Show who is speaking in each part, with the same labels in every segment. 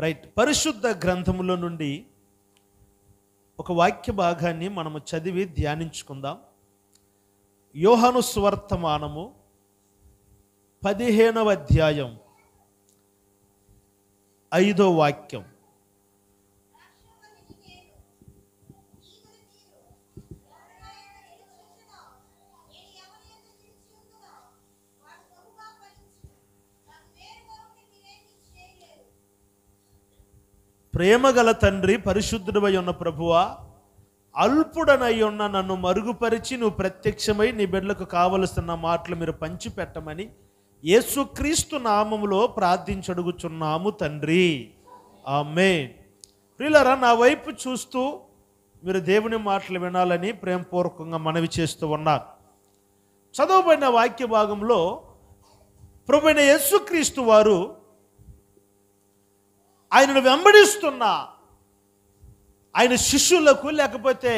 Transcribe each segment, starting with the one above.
Speaker 1: Right. పరిశుద్ధ గ్రంథములో నుండి ఒక వాక్య భాగాన్ని మనము చదివి ధ్యానించుకుందాం. యోహాను సువర్తమానము 15వ అధ్యాయం 5వ వాక్యం. ప్రేమగల తండ్రి, పరిశుద్ధుడవై ఉన్న ప్రభువా, అల్పుడనై ఉన్న నన్ను మరుగుపరిచి నువ్వు ప్రత్యక్షమై నీ బిడ్డలకు కావలసిన మాటలు మీరు పంచిపెట్టమని యేసుక్రీస్తు నామములో ప్రార్థించడుగుచున్నాము తండ్రి, ఆమేన్. ప్రియులారా, నా వైపు చూస్తూ మీరు దేవుని మాటలు వినాలని ప్రేమపూర్వకంగా మనవి చేస్తూ ఉన్నారు. చదవబడిన వాక్య భాగంలో ప్రభువైన యేసుక్రీస్తు వారు ఆయనను వెంబడిస్తున్న ఆయన శిష్యులకు, లేకపోతే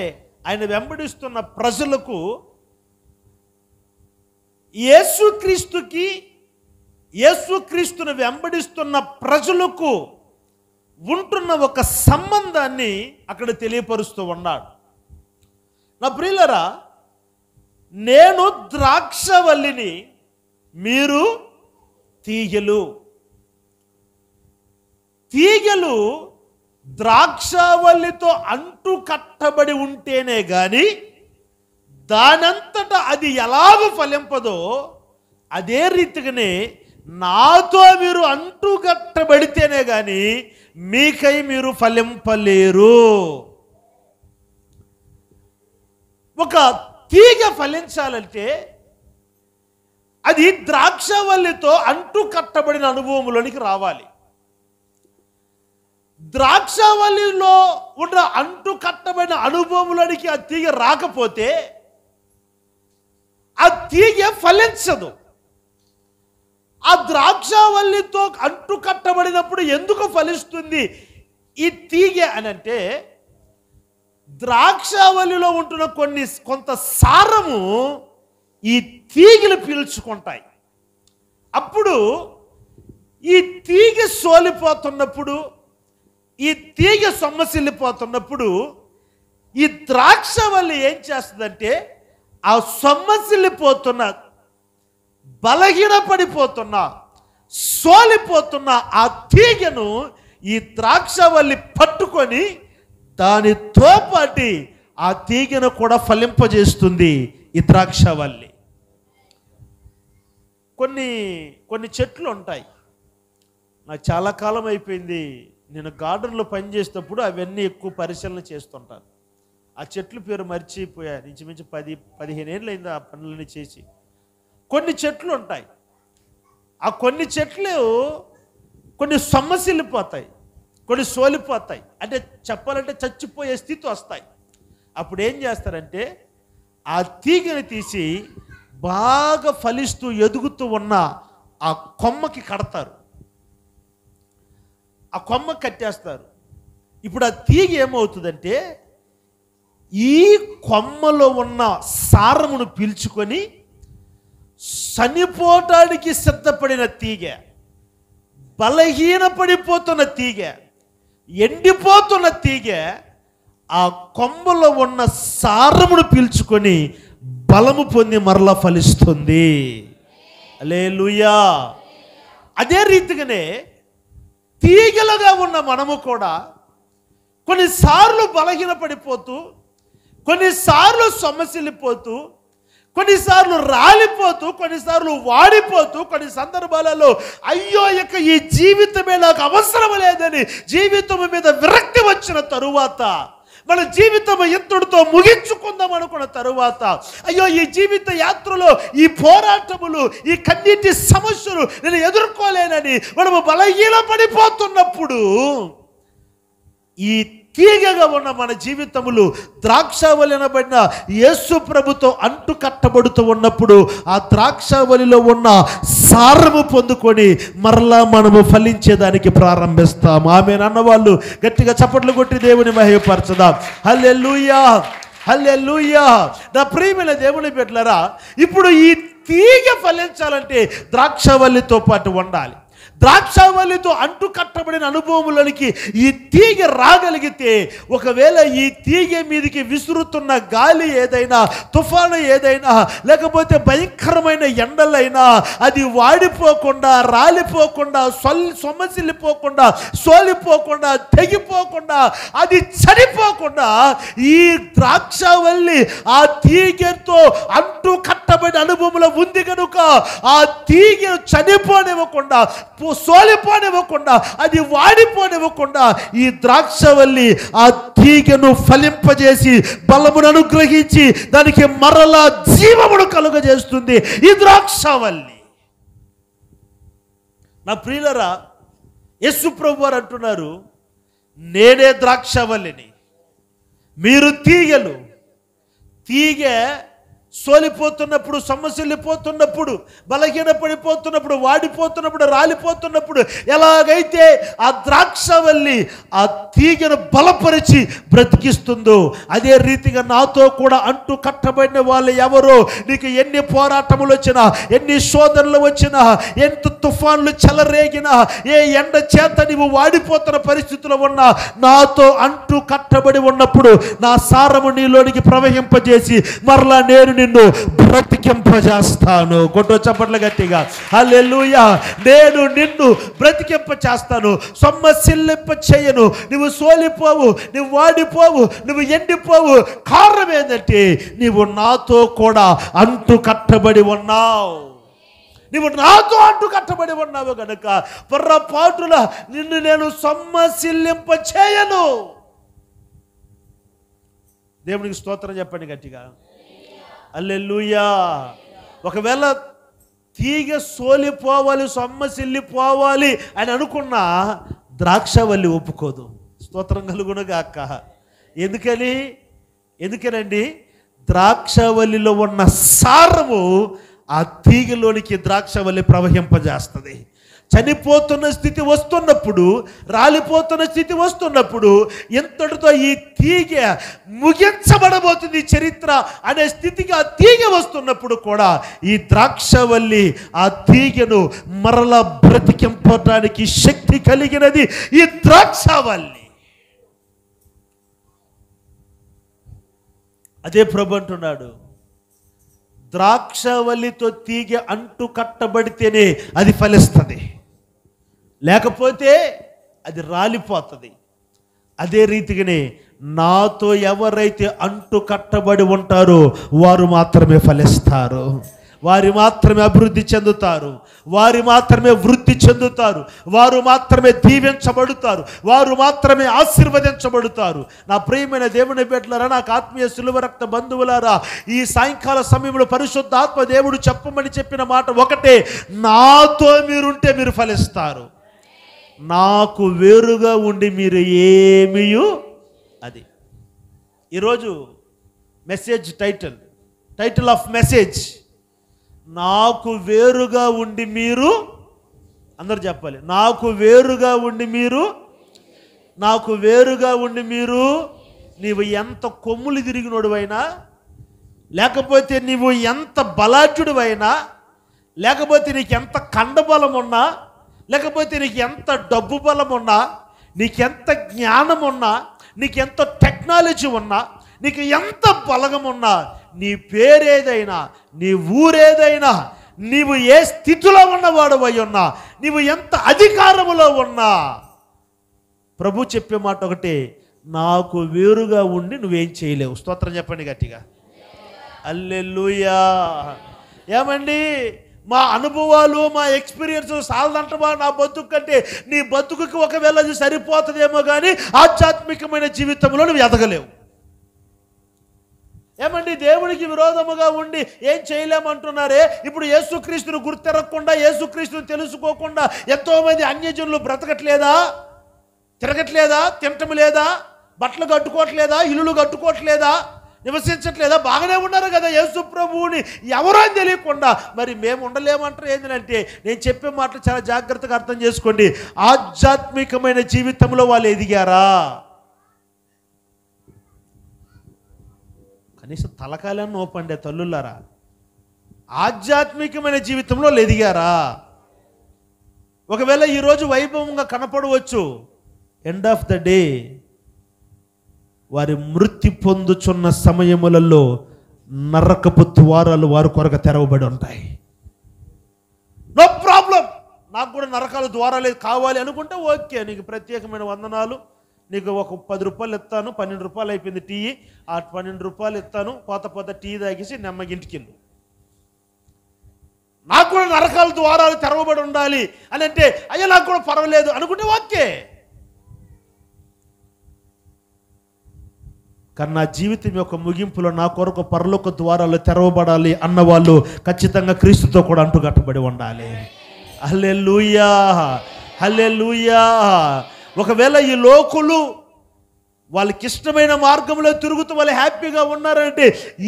Speaker 1: ఆయన వెంబడిస్తున్న ప్రజలకు, యేసుక్రీస్తును వెంబడిస్తున్న ప్రజలకు ఉంటున్న ఒక సంబంధాన్ని అక్కడ తెలియపరుస్తూ ఉన్నాడు. నా ప్రియులరా, నేను ద్రాక్షవల్లిని, మీరు తీగెలు. తీగెలు ద్రాక్షవల్లితో అంటు కట్టబడి ఉంటేనే గాని దానంతటా అది ఎలాగ ఫలింపదో, అదే రీతిగానే నాతో మీరు అంటు కట్టబడితేనే గాని మీకై మీరు ఫలింపలేరు. ఒక తీగ ఫలించాలంటే అది ద్రాక్షవల్లితో అంటు కట్టబడిన అనుభవంలోనికి రావాలి. ద్రాక్షవల్లిలో ఉన్న అంటు కట్టబడిన అనుభవంలోనికి ఆ తీగ రాకపోతే ఆ తీగ ఫలించదు. ఆ ద్రాక్షవల్లితో అంటు కట్టబడినప్పుడు ఎందుకు ఫలిస్తుంది ఈ తీగ అని అంటే, ద్రాక్షవల్లిలో ఉంటున్న కొంత సారము ఈ తీగలు పీల్చుకుంటాయి. అప్పుడు ఈ తీగ సోలిపోతున్నప్పుడు, ఈ తీగ సొమ్మసిల్లిపోతున్నప్పుడు ఈ ద్రాక్షవల్లి ఏం చేస్తుందంటే, ఆ సొమ్మసిల్లిపోతున్న, బలహీనపడిపోతున్న, సోలిపోతున్న ఆ తీగను ఈ ద్రాక్షవల్లి పట్టుకొని దానితో పాటి ఆ తీగను కూడా ఫలింపజేస్తుంది ఈ ద్రాక్షవల్లి. కొన్ని చెట్లు ఉంటాయి. నాకు చాలా కాలం అయిపోయింది, నేను గార్డెన్లో పనిచేసేటప్పుడు అవన్నీ ఎక్కువ పరిశీలన చేస్తుంటాను. ఆ చెట్ల పేరు మర్చిపోయాను. ఇంచుమించు 10-15 ఏళ్ళు అయింది ఆ పనులని చేసి. కొన్ని చెట్లు ఉంటాయి, ఆ కొన్ని చెట్లు కొన్ని సొమ్మసిల్లిపోతాయి, కొన్ని సోలిపోతాయి, అంటే చెప్పాలంటే చచ్చిపోయే స్థితి వస్తాయి. అప్పుడు ఏం చేస్తారంటే, ఆ తీగని తీసి బాగా ఫలిస్తూ ఎదుగుతూ ఉన్న ఆ కొమ్మకి కడతారు. ఆ కొమ్మ కట్టేస్తారు. ఇప్పుడు ఆ తీగ ఏమవుతుందంటే, ఈ కొమ్మలో ఉన్న సారమును పీల్చుకొని చనిపోవటానికి సిద్ధపడిన తీగ, బలహీనపడిపోతున్న తీగ, ఎండిపోతున్న తీగ ఆ కొమ్మలో ఉన్న సారమును పీల్చుకొని బలము పొంది మరలా ఫలిస్తుంది. హల్లెలూయా. అదే రీతిగానే తీగలుగా ఉన్న మనము కూడా కొన్నిసార్లు బలహీనపడిపోతూ, కొన్నిసార్లు సొమ్మసిల్లిపోతూ, కొన్నిసార్లు రాలిపోతూ, కొన్నిసార్లు వాడిపోతూ, కొన్ని సందర్భాలలో అయ్యో ఇక ఈ జీవితమే నాకు అవసరం లేదని జీవితం మీద విరక్తి వచ్చిన తరువాత, మన జీవితం ఇంతటితో ముగించుకుందాం అనుకున్న తరువాత, అయ్యో ఈ జీవిత యాత్రలో ఈ పోరాటములు, ఈ కన్నీటి సమస్యలు నేను ఎదుర్కోలేనని మనము బలహీనపడిపోతున్నప్పుడు ఈ తీగగా ఉన్న మన జీవితములు ద్రాక్షవల్లినబడిన యేసు ప్రభుతో అంటు కట్టబడుతూ ఉన్నప్పుడు ఆ ద్రాక్షవల్లిలో ఉన్న సారము పొందుకొని మరలా మనము ఫలించేదానికి ప్రారంభిస్తాం. ఆమేన్ అన్నవాళ్ళు గట్టిగా చప్పట్లు కొట్టి దేవుని మహిమపరచుదాం. హల్లెలూయా, హల్లెలూయా. నా ప్రియమైన దేవుని బిడ్డలారా, ఇప్పుడు ఈ తీగ ఫలించాలంటే ద్రాక్షవల్లితో పాటు ఉండాలి. ద్రాక్షావల్లితో అంటు కట్టబడిన అనుభవంలోనికి ఈ తీగ రాగలిగితే, ఒకవేళ ఈ తీగ మీదకి విసురుతున్న గాలి ఏదైనా, తుఫాను ఏదైనా, లేకపోతే భయంకరమైన ఎండలైనా అది వాడిపోకుండా, రాలిపోకుండా, సొమ్మసిల్లిపోకుండా, సోలిపోకుండా, తెగిపోకుండా, అది చనిపోకుండా ఈ ద్రాక్షావల్లి ఆ తీగతో అంటు కట్టబడిన అనుభవంలో ఉంది కనుక ఆ తీగ చనిపోనివ్వకుండా, సోలిపోనివ్వకుండా, అది వాడిపోనివ్వకుండా ఈ ద్రాక్షవల్లి ఆ తీగను ఫలింపజేసి బలమును అనుగ్రహించి దానికి మరలా జీవమును కలుగజేస్తుంది ఈ ద్రాక్షవల్లి. నా ప్రియులరా, యేసు ప్రభువు వారు అంటున్నారు, నేనే ద్రాక్షవల్లిని, మీరు తీగలు. తీగ సోలిపోతున్నప్పుడు, సొమ్మసిల్లిపోతున్నప్పుడు, బలహీన పడిపోతున్నప్పుడు, వాడిపోతున్నప్పుడు, రాలిపోతున్నప్పుడు ఎలాగైతే ఆ ద్రాక్షవల్లి ఆ తీగను బలపరిచి బ్రతికిస్తుందో, అదే రీతిగా నాతో కూడా అంటూ కట్టబడిన వాళ్ళు ఎవరో, నీకు ఎన్ని పోరాటములు వచ్చినా, ఎన్ని శోధనలు వచ్చినా, ఎంత తుఫాన్లు చెలరేగినా, ఏ ఎండ చేత నీవు వాడిపోతున్న పరిస్థితుల్లో ఉన్నా, నాతో అంటూ కట్టబడి ఉన్నప్పుడు నా సారము నీలోనికి ప్రవహింపజేసి మరలా నేను నిన్ను బ్రతికింపజేస్తాను. కొట్టు చప్పట్ల గట్టిగా హల్లెలూయా. నేను నిన్ను బ్రతికింపచేస్తాను, సొమ్మసిల్లింప చేయను. నువ్వు సోలిపోవు, నువ్వు వాడిపోవు, నువ్వు ఎండిపోవు. కారణం ఏంటంటే నీవు నాతో కూడా అంటు కట్టబడి ఉన్నావు. నీవు నాతో అంటు కట్టబడి ఉన్నావు కనుక పొర్రపాటుల నిన్ను నేను సొమ్మసిల్లింప చేయను. దేవునికి స్తోత్రం చెప్పండి గట్టిగా హల్లెలూయా. ఒకవేళ తీగ సోలిపోవాలి, సొమ్మసిల్లిపోవాలి అని అనుకున్నా ద్రాక్షవల్లి ఒప్పుకోదు. స్తోత్రం కలుగునుగాక. ఎందుకనండి ద్రాక్షవల్లిలో ఉన్న సారము ఆ తీగలోనికి ద్రాక్షవల్లి ప్రవహింపజేస్తుంది. చనిపోతున్న స్థితి వస్తున్నప్పుడు, రాలిపోతున్న స్థితి వస్తున్నప్పుడు, ఎంతటితో ఈ తీగ ముగించబడబోతుంది చరిత్ర అనే స్థితికి ఆ తీగ వస్తున్నప్పుడు కూడా ఈ ద్రాక్షవల్లి ఆ తీగను మరలా బ్రతికింపడానికి శక్తి కలిగినది ఈ ద్రాక్షవల్లి. అదే ప్రభు అంటున్నాడు, ద్రాక్షవల్లితో తీగ అంటు కట్టబడితేనే అది ఫలిస్తుంది, లేకపోతే అది రాలిపోతుంది. అదే రీతిగానే నాతో ఎవరైతే అంటు కట్టబడి ఉంటారో వారు మాత్రమే ఫలిస్తారు, వారు మాత్రమే అభివృద్ధి చెందుతారు, వారు మాత్రమే వృద్ధి చెందుతారు, వారు మాత్రమే దీవించబడుతారు, వారు మాత్రమే ఆశీర్వదించబడుతారు. నా ప్రియమైన దేవుని బిడ్డలారా, నాకు ఆత్మీయ సిలువ రక్త బంధువులారా, ఈ సాయంకాల సమయంలో పరిశుద్ధాత్మ దేవుడు చెప్పమని చెప్పిన మాట ఒకటే, నాతో మీరుంటే మీరు ఫలిస్తారు. నాకు వేరుగా ఉండి మీరు ఏమీయు. అది ఈరోజు మెసేజ్ టైటిల్ ఆఫ్ మెసేజ్, నాకు వేరుగా ఉండి మీరు. అందరూ చెప్పాలి, నాకు వేరుగా ఉండి మీరు. నాకు వేరుగా ఉండి మీరు. నీవు ఎంత కొమ్ములు తిరిగినోడువైనా, లేకపోతే నీవు ఎంత బలాఢ్యుడివైనా, లేకపోతే నీకు ఎంత కండబలం ఉన్నా, లేకపోతే నీకు ఎంత డబ్బు బలం ఉన్నా, నీకెంత జ్ఞానం ఉన్నా, నీకెంత టెక్నాలజీ ఉన్నా, నీకు ఎంత బలగం ఉన్నా, నీ పేరేదైనా, నీ ఊరేదైనా, నీవు ఏ స్థితిలో ఉన్నవాడవై ఉన్నా, నీవు ఎంత అధికారములో ఉన్నా, ప్రభు చెప్పే మాట ఒకటే, నాకు వేరుగా ఉండి నువ్వేం చేయలేవు. స్తోత్రం చెప్పండి గట్టిగా హల్లెలూయా. ఏమండి, మా అనుభవాలు, మా ఎక్స్పీరియన్స్ సాలదంటవా నా బతుకు కంటే? నీ బతుకుకి ఒకవేళ అది సరిపోతుందేమో కానీ ఆధ్యాత్మికమైన జీవితంలో నువ్వు ఎదగలేవు. ఏమండి, దేవునికి విరోధముగా ఉండి ఏం చేయలేమంటున్నారే? ఇప్పుడు యేసుక్రీస్తును గుర్తెరగకుండా, యేసుక్రీస్తును తెలుసుకోకుండా ఎంతోమంది అన్యజనులు బ్రతకట్లేదా, తిరగట్లేదా, తినటం లేదా, బట్టలు కట్టుకోవట్లేదా, ఇల్లులు కట్టుకోవట్లేదా, నివసించట్లేదా? బాగానే ఉన్నారు కదా యేసు ప్రభువుని ఎవరో తెలియకుండా. మరి మేము ఉండలేమంటారు ఏంటంటే, నేను చెప్పే మాటలు చాలా జాగ్రత్తగా అర్థం చేసుకోండి. ఆధ్యాత్మికమైన జీవితంలో వాళ్ళు ఎదిగారా? కనీసం తలకాయలను నోపండే తల్లులారా, ఆధ్యాత్మికమైన జీవితంలో ఎదిగారా? ఒకవేళ ఈరోజు వైభవంగా కనపడవచ్చు, ఎండ్ ఆఫ్ ద డే వారి మృతి పొందుచున్న సమయములలో నరకపు ద్వారాలు వారి కొరకు తెరవబడి ఉంటాయి. నో ప్రాబ్లం, నాకు కూడా నరకాల ద్వారాలే కావాలి అనుకుంటే ఓకే, నీకు ప్రత్యేకమైన వందనాలు, నీకు ఒక 10 రూపాయలు ఇస్తాను, 12 రూపాయలు అయిపోయింది టీ, ఆ 12 రూపాయలు ఇస్తాను, పోత టీ తాగేసి నెమ్మకి ఇంటికి వెళ్ళు. నాకు కూడా నరకాల ద్వారాలు తెరవబడి ఉండాలి అని అంటే, అయ్యా నాకు కూడా పర్వాలేదు అనుకుంటే ఓకే. కానీ నా జీవితం యొక్క ముగింపులో నా కొరకు పరలోక ద్వారాలు తెరవబడాలి అన్నవాళ్ళు ఖచ్చితంగా క్రీస్తుతో కూడా అంటుకట్టబడి ఉండాలి. హల్లెలూయా, హల్లెలూయా. ఒకవేళ ఈ లోకులు వాళ్ళకి ఇష్టమైన మార్గంలో తిరుగుతూ వాళ్ళు హ్యాపీగా ఉన్నారంటే,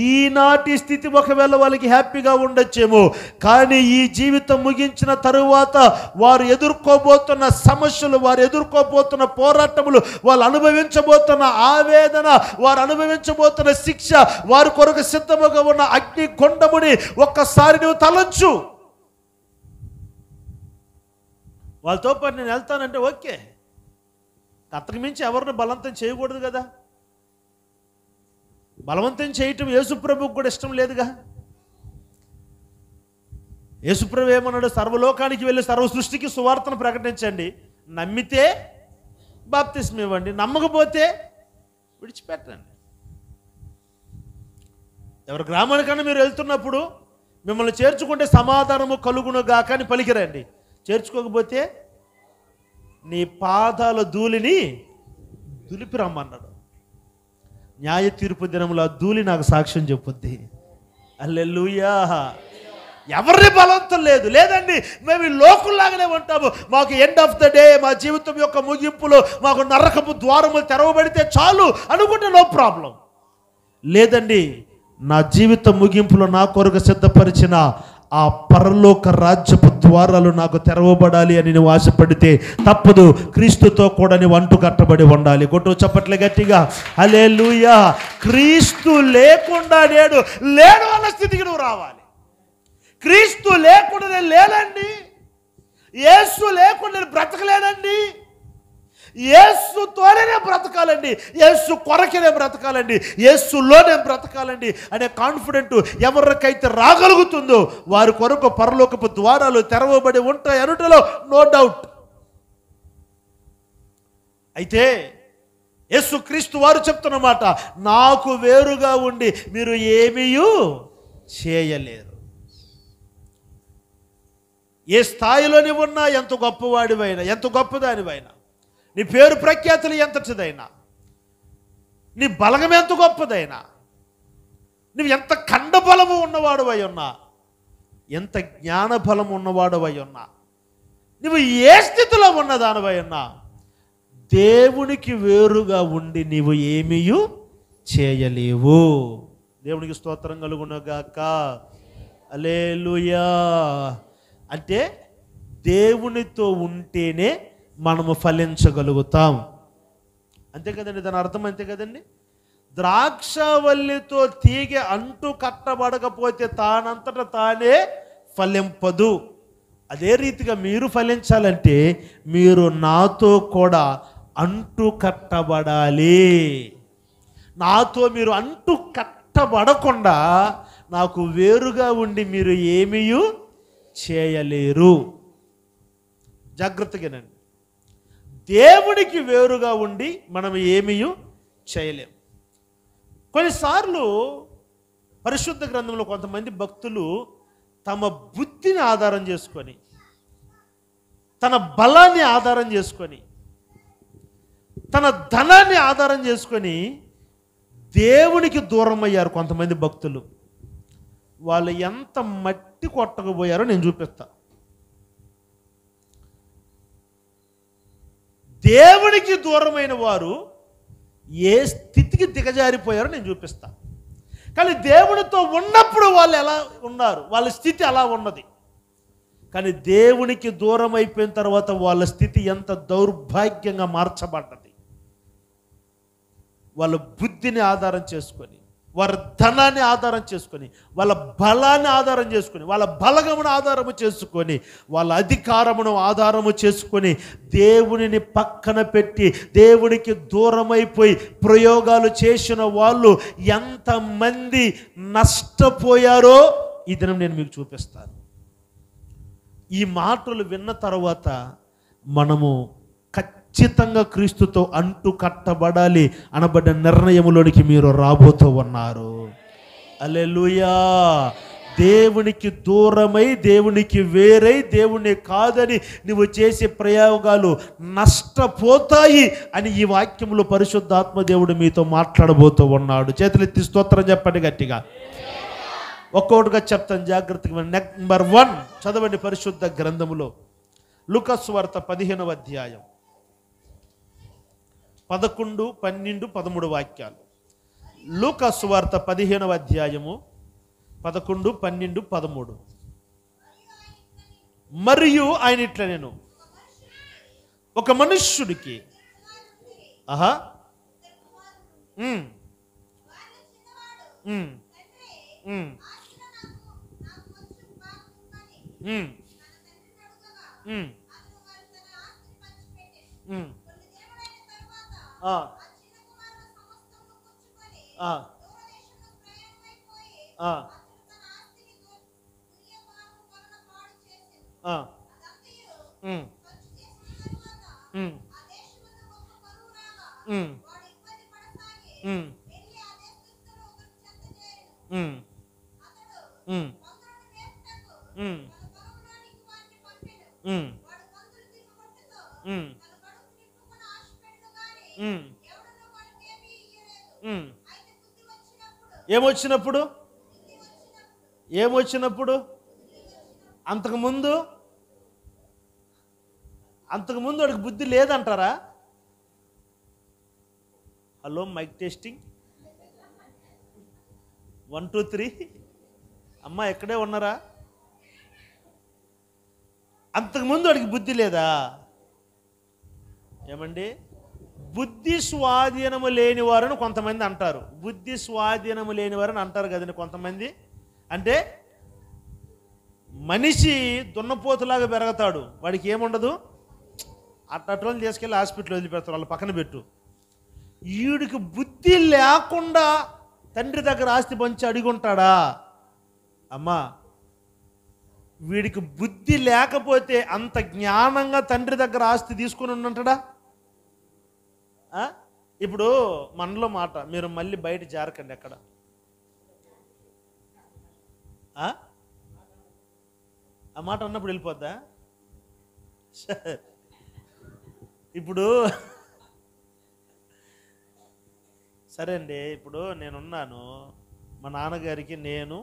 Speaker 1: ఈనాటి స్థితి ఒకవేళ వాళ్ళకి హ్యాపీగా ఉండొచ్చేమో, కానీ ఈ జీవితం ముగించిన తరువాత వారు ఎదుర్కోబోతున్న సమస్యలు, వారు ఎదుర్కోబోతున్న పోరాటములు, వాళ్ళు అనుభవించబోతున్న ఆవేదన, వారు అనుభవించబోతున్న శిక్ష, వారి కొరకు సిద్ధముగా ఉన్న అగ్ని కొండముని ఒక్కసారి నువ్వు తలంచు. వాళ్ళతో పాటు నేను వెళ్తానంటే ఓకే, అంతకు మించి ఎవరిని బలవంతం చేయకూడదు కదా. బలవంతం చేయటం యేసుప్రభుకు కూడా ఇష్టం లేదుగా. యేసుప్రభు ఏమన్నాడు? సర్వలోకానికి వెళ్ళి సర్వ సృష్టికి సువార్తను ప్రకటించండి, నమ్మితే బాప్తిస్మం ఇవ్వండి, నమ్మకపోతే విడిచిపెట్టండి. ఎవరి గ్రామానికన్నా మీరు వెళ్తున్నప్పుడు మిమ్మల్ని చేర్చుకుంటే సమాధానము కలుగును గాక అని పలికిరండి, చేర్చుకోకపోతే నీ పాదాల ధూళిని దులిపి రమ్మన్నాడు. న్యాయ తీర్పు దినంలో ఆ ధూళి నాకు సాక్ష్యం చెప్పుద్ది. హల్లెలూయా. ఎవరిని బలవంతం లేదు, లేదండి మేము ఈ లోకుల్లాగానే ఉంటాము, మాకు ఎండ్ ఆఫ్ ద డే, మా జీవితం యొక్క ముగింపులో మాకు నరకపు ద్వారములు తెరవబడితే చాలు అనుకుంటే నో ప్రాబ్లం. లేదండి, నా జీవితం ముగింపులో నా కొరకు సిద్ధపరిచిన ఆ పరలోక రాజ్యపు ద్వారాలు నాకు తెరవబడాలి అని నువ్వు ఆశపడితే తప్పదు, క్రీస్తుతో కూడా నువ్వు అంటు కట్టబడి ఉండాలి. కొట్టు చప్పట్లే గట్టిగా హల్లెలూయా. క్రీస్తు లేకుండా లేడు అన్న స్థితికి నువ్వు రావాలి. క్రీస్తు లేకుండా నేను లేనండి, యేసు లేకుండా నేను బ్రతకలేనండి, యేసుతోనే నేను బ్రతకాలండి, యేసు కొరకే బ్రతకాలండి, యేసులోనే బ్రతకాలండి అనే కాన్ఫిడెంట్ ఎవరికైతే రాగలుగుతుందో వారి కొరకు పరలోకపు ద్వారాలు తెరవబడి ఉంటాయి అనుటలో నో డౌట్. అయితే యేసుక్రీస్తు వారు చెప్తున్నమాట, నాకు వేరుగా ఉండి మీరు ఏమీ చేయలేరు. ఏ స్థాయిలో నీవు ఉన్నా, ఎంత గొప్పవాడివైనా, ఎంత గొప్పదానివైనా, నీ పేరు ప్రఖ్యాతులు ఎంతటిదైనా, నీ బలగం ఎంత గొప్పదైనా, నువ్వు ఎంత ఖండబలము ఉన్నవాడువై ఉన్నా, ఎంత జ్ఞాన బలము ఉన్నవాడువై ఉన్నా, నువ్వు ఏ స్థితిలో ఉన్నదానివై ఉన్నా, దేవునికి వేరుగా ఉండి నీవు ఏమీ చేయలేవు. దేవునికి స్తోత్రం కలుగునుగాక. హల్లెలూయా. అంటే దేవునితో ఉంటేనే మనము ఫలించగలుగుతాం, అంతే కదండి. దాని అర్థం అంతే కదండి. ద్రాక్షవల్లితో తీగ అంటు కట్టబడకపోతే తానంతట తానే ఫలింపదు. అదే రీతిగా మీరు ఫలించాలంటే మీరు నాతో కూడా అంటు కట్టబడాలి. నాతో మీరు అంటు కట్టబడకుండా నాకు వేరుగా ఉండి మీరు ఏమీ చేయలేరు. జాగ్రత్తగానండి. దేవుడికి వేరుగా ఉండి మనం ఏమీ చేయలేం. కొన్నిసార్లు పరిశుద్ధ గ్రంథంలో కొంతమంది భక్తులు తమ బుద్ధిని ఆధారం చేసుకొని, తన బలాన్ని ఆధారం చేసుకొని, తన ధనాన్ని ఆధారం చేసుకొని దేవునికి దూరం అయ్యారు కొంతమంది భక్తులు. వాళ్ళు ఎంత మట్టి కొట్టకపోయారో నేను చూపిస్తా. దేవునికి దూరమైన వారు ఏ స్థితికి దిగజారిపోయారో నేను చూపిస్తా. కానీ దేవునితో ఉన్నప్పుడు వాళ్ళు ఎలా ఉన్నారు, వాళ్ళ స్థితి అలా ఉన్నది. కానీ దేవునికి దూరం అయిపోయిన తర్వాత వాళ్ళ స్థితి ఎంత దౌర్భాగ్యంగా మార్చబడ్డది. వాళ్ళ బుద్ధిని ఆధారం చేసుకొని, వారి ధనాన్ని ఆధారం చేసుకొని, వాళ్ళ బలాన్ని ఆధారం చేసుకొని, వాళ్ళ బలగమును ఆధారము చేసుకొని, వాళ్ళ అధికారమును ఆధారము చేసుకొని దేవునిని పక్కన పెట్టి దేవునికి దూరమైపోయి ప్రయోగాలు చేసిన వాళ్ళు ఎంతమంది నష్టపోయారో ఈ దినం నేను మీకు చూపిస్తాను. ఈ మాటలు విన్న తర్వాత మనము ఖచ్చితంగా క్రీస్తుతో అంటు కట్టబడాలి అనబడ్డ నిర్ణయములోనికి మీరు రాబోతూ ఉన్నారు. హల్లెలూయా. దేవునికి దూరమై, దేవునికి వేరై, దేవుని కాదని నువ్వు చేసే ప్రయోగాలు నష్టపోతాయి అని ఈ వాక్యంలో పరిశుద్ధాత్మ దేవుడు మీతో మాట్లాడబోతూ ఉన్నాడు. చేతులెత్తి స్తోత్రం చెప్పండి గట్టిగా. ఒక్కొక్కటిగా చెప్తాను జాగ్రత్తగా. నెంబర్ 1 చదవండి పరిశుద్ధ గ్రంథములో లూకా సువార్త 15వ అధ్యాయం 11, 12, 13 వాక్యాలు. లూకా సువార్త 15వ అధ్యాయము 11, 12, 13. మరియు ఆయన ఇట్లా, నేను ఒక మనుష్యుడికి ఏమొచ్చినప్పుడు అంతకుముందు వాడికి బుద్ధి లేదంటారా? Hello, mic testing 1 2 3. అమ్మా ఎక్కడే ఉన్నారా? అంతకుముందు వాడికి బుద్ధి లేదా? ఏమండి, బుద్ధి స్వాధీనము లేనివారని కొంతమంది అంటారు. బుద్ధి స్వాధీనము లేనివారని అంటారు కదండి కొంతమంది. అంటే మనిషి దున్నపోతులాగా పెరగతాడు, వాడికి ఏముండదు, అట్టట్లు తీసుకెళ్ళి హాస్పిటల్ వదిలిపెడతారు, వాళ్ళు పక్కన పెట్టు. వీడికి బుద్ధి లేకుండా తండ్రి దగ్గర ఆస్తి పంచి అడిగుంటాడా? అమ్మా, వీడికి బుద్ధి లేకపోతే అంత జ్ఞానంగా తండ్రి దగ్గర ఆస్తి తీసుకుని ఉంటాడా? ఇప్పుడు మనలో మాట, మీరు మళ్ళీ బయట జారకండి ఎక్కడ. ఆ మాట అన్నప్పుడు వెళ్ళిపోద్దా? ఇప్పుడు సరే అండి, ఇప్పుడు నేనున్నాను, మా నాన్నగారికి నేను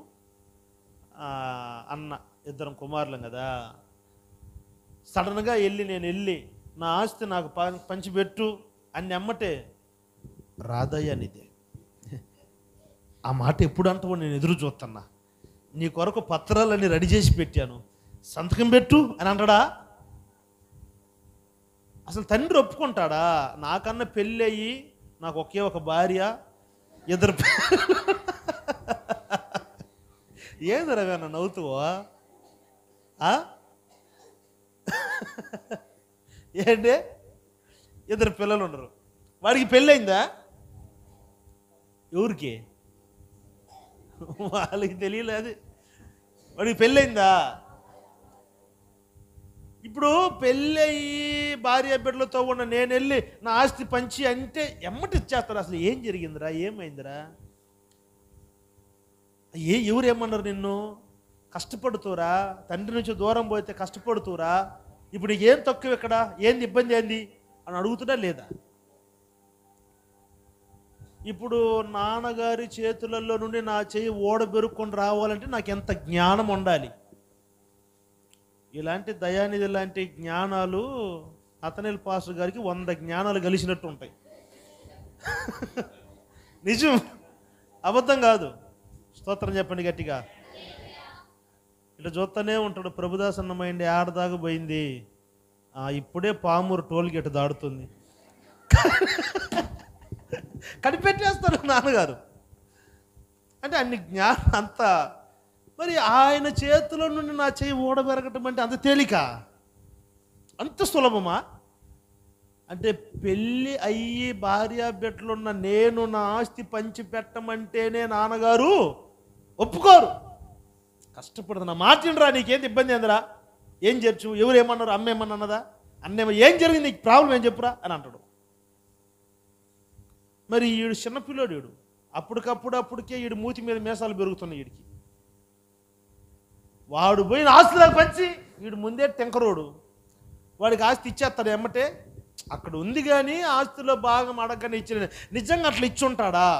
Speaker 1: అన్న ఇద్దరం కుమారులం కదా. సడన్గా నేను వెళ్ళి నా ఆస్తి నాకు పంచిపెట్టు అని అమ్మటే రాదయ్య నిదే. ఆ మాట ఎప్పుడు అంటావో నేను ఎదురు చూస్తున్నా. నీ కొరకు పత్రాలన్నీ రెడీ చేసి పెట్టాను, సంతకం పెట్టు అని అంటాడా? అసలు తండ్రి ఒప్పుకుంటాడా? నాకన్నా పెళ్ళి అయ్యి నాకు ఒకే ఒక భార్య, ఇద్దరు ఏంది రవి అన్న నవ్వుతావా? ఏంటి, ఇద్దరు పిల్లలు ఉండరు, వాడికి పెళ్ళయిందా? ఎవరికి? వాళ్ళకి తెలియలేదు. వాడికి పెళ్ళయిందా? ఇప్పుడు పెళ్ళయి భార్య బిడ్డలతో ఉన్న నేను వెళ్ళి నా ఆస్తి పంచి అంటే ఎమ్మటి ఇచ్చేస్తాడు. అసలు ఏం జరిగిందిరా, ఏమైందిరా? ఎవరు ఏమన్నారు నిన్ను? కష్టపడుతూరా, తండ్రి నుంచి దూరం పోతే కష్టపడుతూరా, ఇప్పుడు నీకు ఏం తక్కువ, ఇక్కడ ఏంది ఇబ్బంది ఏంది అని అడుగుతున్నా లేదా? ఇప్పుడు నాన్నగారి చేతులలో నుండి నా చెయ్యి ఓడబెరుక్కొని రావాలంటే నాకు ఎంత జ్ఞానం ఉండాలి. ఇలాంటి దయానిధి లాంటి జ్ఞానాలు అతనిల్ పాస్టర్ గారికి 100 జ్ఞానాలు కలిసినట్టు ఉంటాయి. నిజం, అబద్ధం కాదు. స్తోత్రం చెప్పండి గట్టిగా. ఇట్లా చూస్తూనే ఉంటాడు. ప్రభుదాస్ అన్న మైండ్ ఆడదాకా పోయింది, ఇప్పుడే పామూరు టోల్ గేట్ దాడుతుంది, కనిపెట్టేస్తారు నాన్నగారు. అంటే అన్ని జ్ఞానం అంతా. మరి ఆయన చేతిలో నుండి నా చెయ్యి ఊడబెరగటం అంటే అంత తేలిక, అంత సులభమా? అంటే పెళ్ళి అయ్యి భార్య బిడ్డలున్న నేను నా ఆస్తి పంచి పెట్టమంటేనే నాన్నగారు ఒప్పుకోరు. కష్టపడుతుంది, నా మాటినరా, నీకేంటి ఇబ్బంది ఏందిరా, ఏం చేర్చు, ఎవరు ఏమన్నారు, అమ్మ ఏమన్నా అన్నదా, అన్నేమో ఏం జరిగింది, నీకు ప్రాబ్లం ఏం చెప్పురా అని అంటాడు. మరి ఈడు చిన్నపిల్లోడు, ఈడు అప్పటికే ఈడు మూతి మీద మీసాలు పెరుగుతున్నాయి వీడికి. వాడు పోయిన ఆస్తిలోకి వచ్చి వీడు ముందే టెంకరోడు, వాడికి ఆస్తి ఇచ్చేస్తాడు ఎమ్మటే. అక్కడ ఉంది కానీ ఆస్తిలో భాగం అడగని ఇచ్చిన, నిజంగా అట్లా ఇచ్చి ఉంటాడా?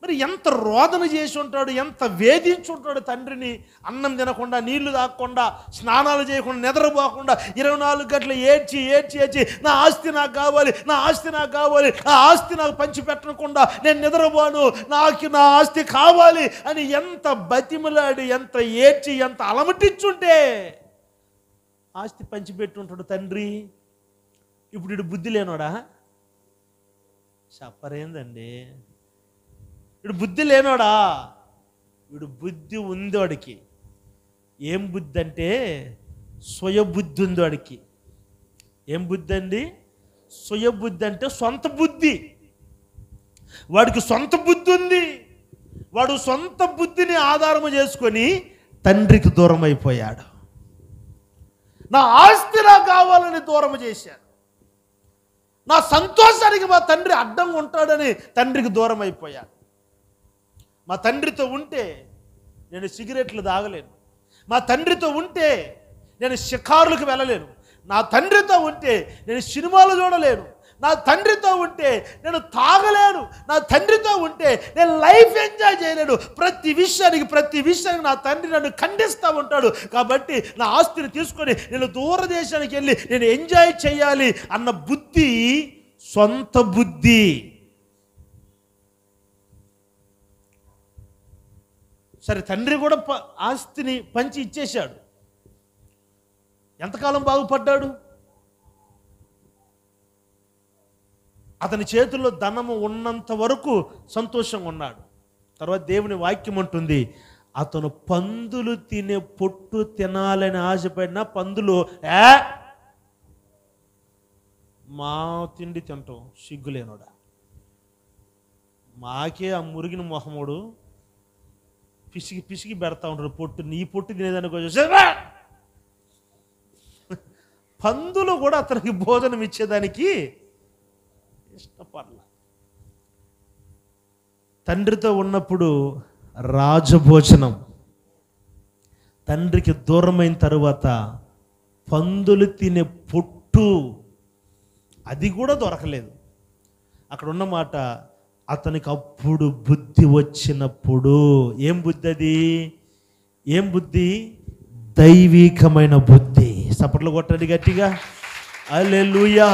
Speaker 1: మరి ఎంత రోదన చేసి ఉంటాడు, ఎంత వేధించి ఉంటాడు తండ్రిని. అన్నం తినకుండా, నీళ్లు తాగకుండా, స్నానాలు చేయకుండా, నిద్రపోకుండా 24 గంటలు ఏడ్చి నా ఆస్తి నాకు కావాలి, నా ఆస్తి నాకు కావాలి, ఆ ఆస్తి నాకు పంచి పెట్టకుండా నేను నిద్రపోను, నాకు నా ఆస్తి కావాలి అని ఎంత బతిమలాడి, ఎంత ఏడ్చి, ఎంత అలమటించుంటే ఆస్తి పంచిపెట్టి ఉంటాడు తండ్రి. ఇప్పుడు వీడు బుద్ధి లేనోడా? చెప్పరేందండి, వీడు బుద్ధి లేనోడా? వీడు బుద్ధి ఉంది వాడికి. ఏం బుద్ధి అంటే స్వయబుద్ధి ఉంది వాడికి. ఏం బుద్ధి అండి? స్వయబుద్ధి అంటే సొంత బుద్ధి. వాడికి సొంత బుద్ధి ఉంది. వాడు సొంత బుద్ధిని ఆధారము చేసుకొని తండ్రికి దూరం అయిపోయాడు. నా ఆస్తి నాకు కావాలని దూరం చేశాడు. నా సంతోషానికి మా తండ్రి అడ్డంగా ఉంటాడని తండ్రికి దూరం అయిపోయాడు. మా తండ్రితో ఉంటే నేను సిగరెట్లు తాగలేను, మా తండ్రితో ఉంటే నేను షికారులకు వెళ్ళలేను, నా తండ్రితో ఉంటే నేను సినిమాలు చూడలేను, నా తండ్రితో ఉంటే నేను తాగలేను, నా తండ్రితో ఉంటే నేను లైఫ్ ఎంజాయ్ చేయలేను. ప్రతి విషయానికి నా తండ్రి నన్ను ఖండిస్తూ ఉంటాడు. కాబట్టి నా ఆస్తిని తీసుకొని నేను దూరదేశానికి వెళ్ళి నేను ఎంజాయ్ చేయాలి అన్న బుద్ధి సొంత బుద్ధి. సరే, తండ్రి కూడా ఆస్తిని పంచి ఇచ్చేశాడు. ఎంతకాలం బాగుపడ్డాడు? అతని చేతుల్లో ధనము ఉన్నంత వరకు సంతోషంగా ఉన్నాడు. తర్వాత దేవుని వాక్యం ఉంటుంది, అతను పందులు తినే పొట్టు తినాలని ఆశపడిన పందులు మా తిండి తింటాం, సిగ్గులేనోడా, మాకే ఆ మురిగిన మొహముడు పిసికి పెడతా ఉంటాడు పొట్టు, నీ పొట్టు తినేదానికి పందులు కూడా అతనికి భోజనం ఇచ్చేదానికి ఇష్టపడలా. తండ్రితో ఉన్నప్పుడు రాజభోజనం, తండ్రికి దూరమైన తరువాత పందులు తినే పొట్టు అది కూడా దొరకలేదు. అక్కడ ఉన్న మాట, అతనికి అప్పుడు బుద్ధి వచ్చినప్పుడు, ఏం బుద్ధి అది? ఏం బుద్ధి? దైవికమైన బుద్ధి. సపట్లు కొట్టండి గట్టిగా, హల్లెలూయా.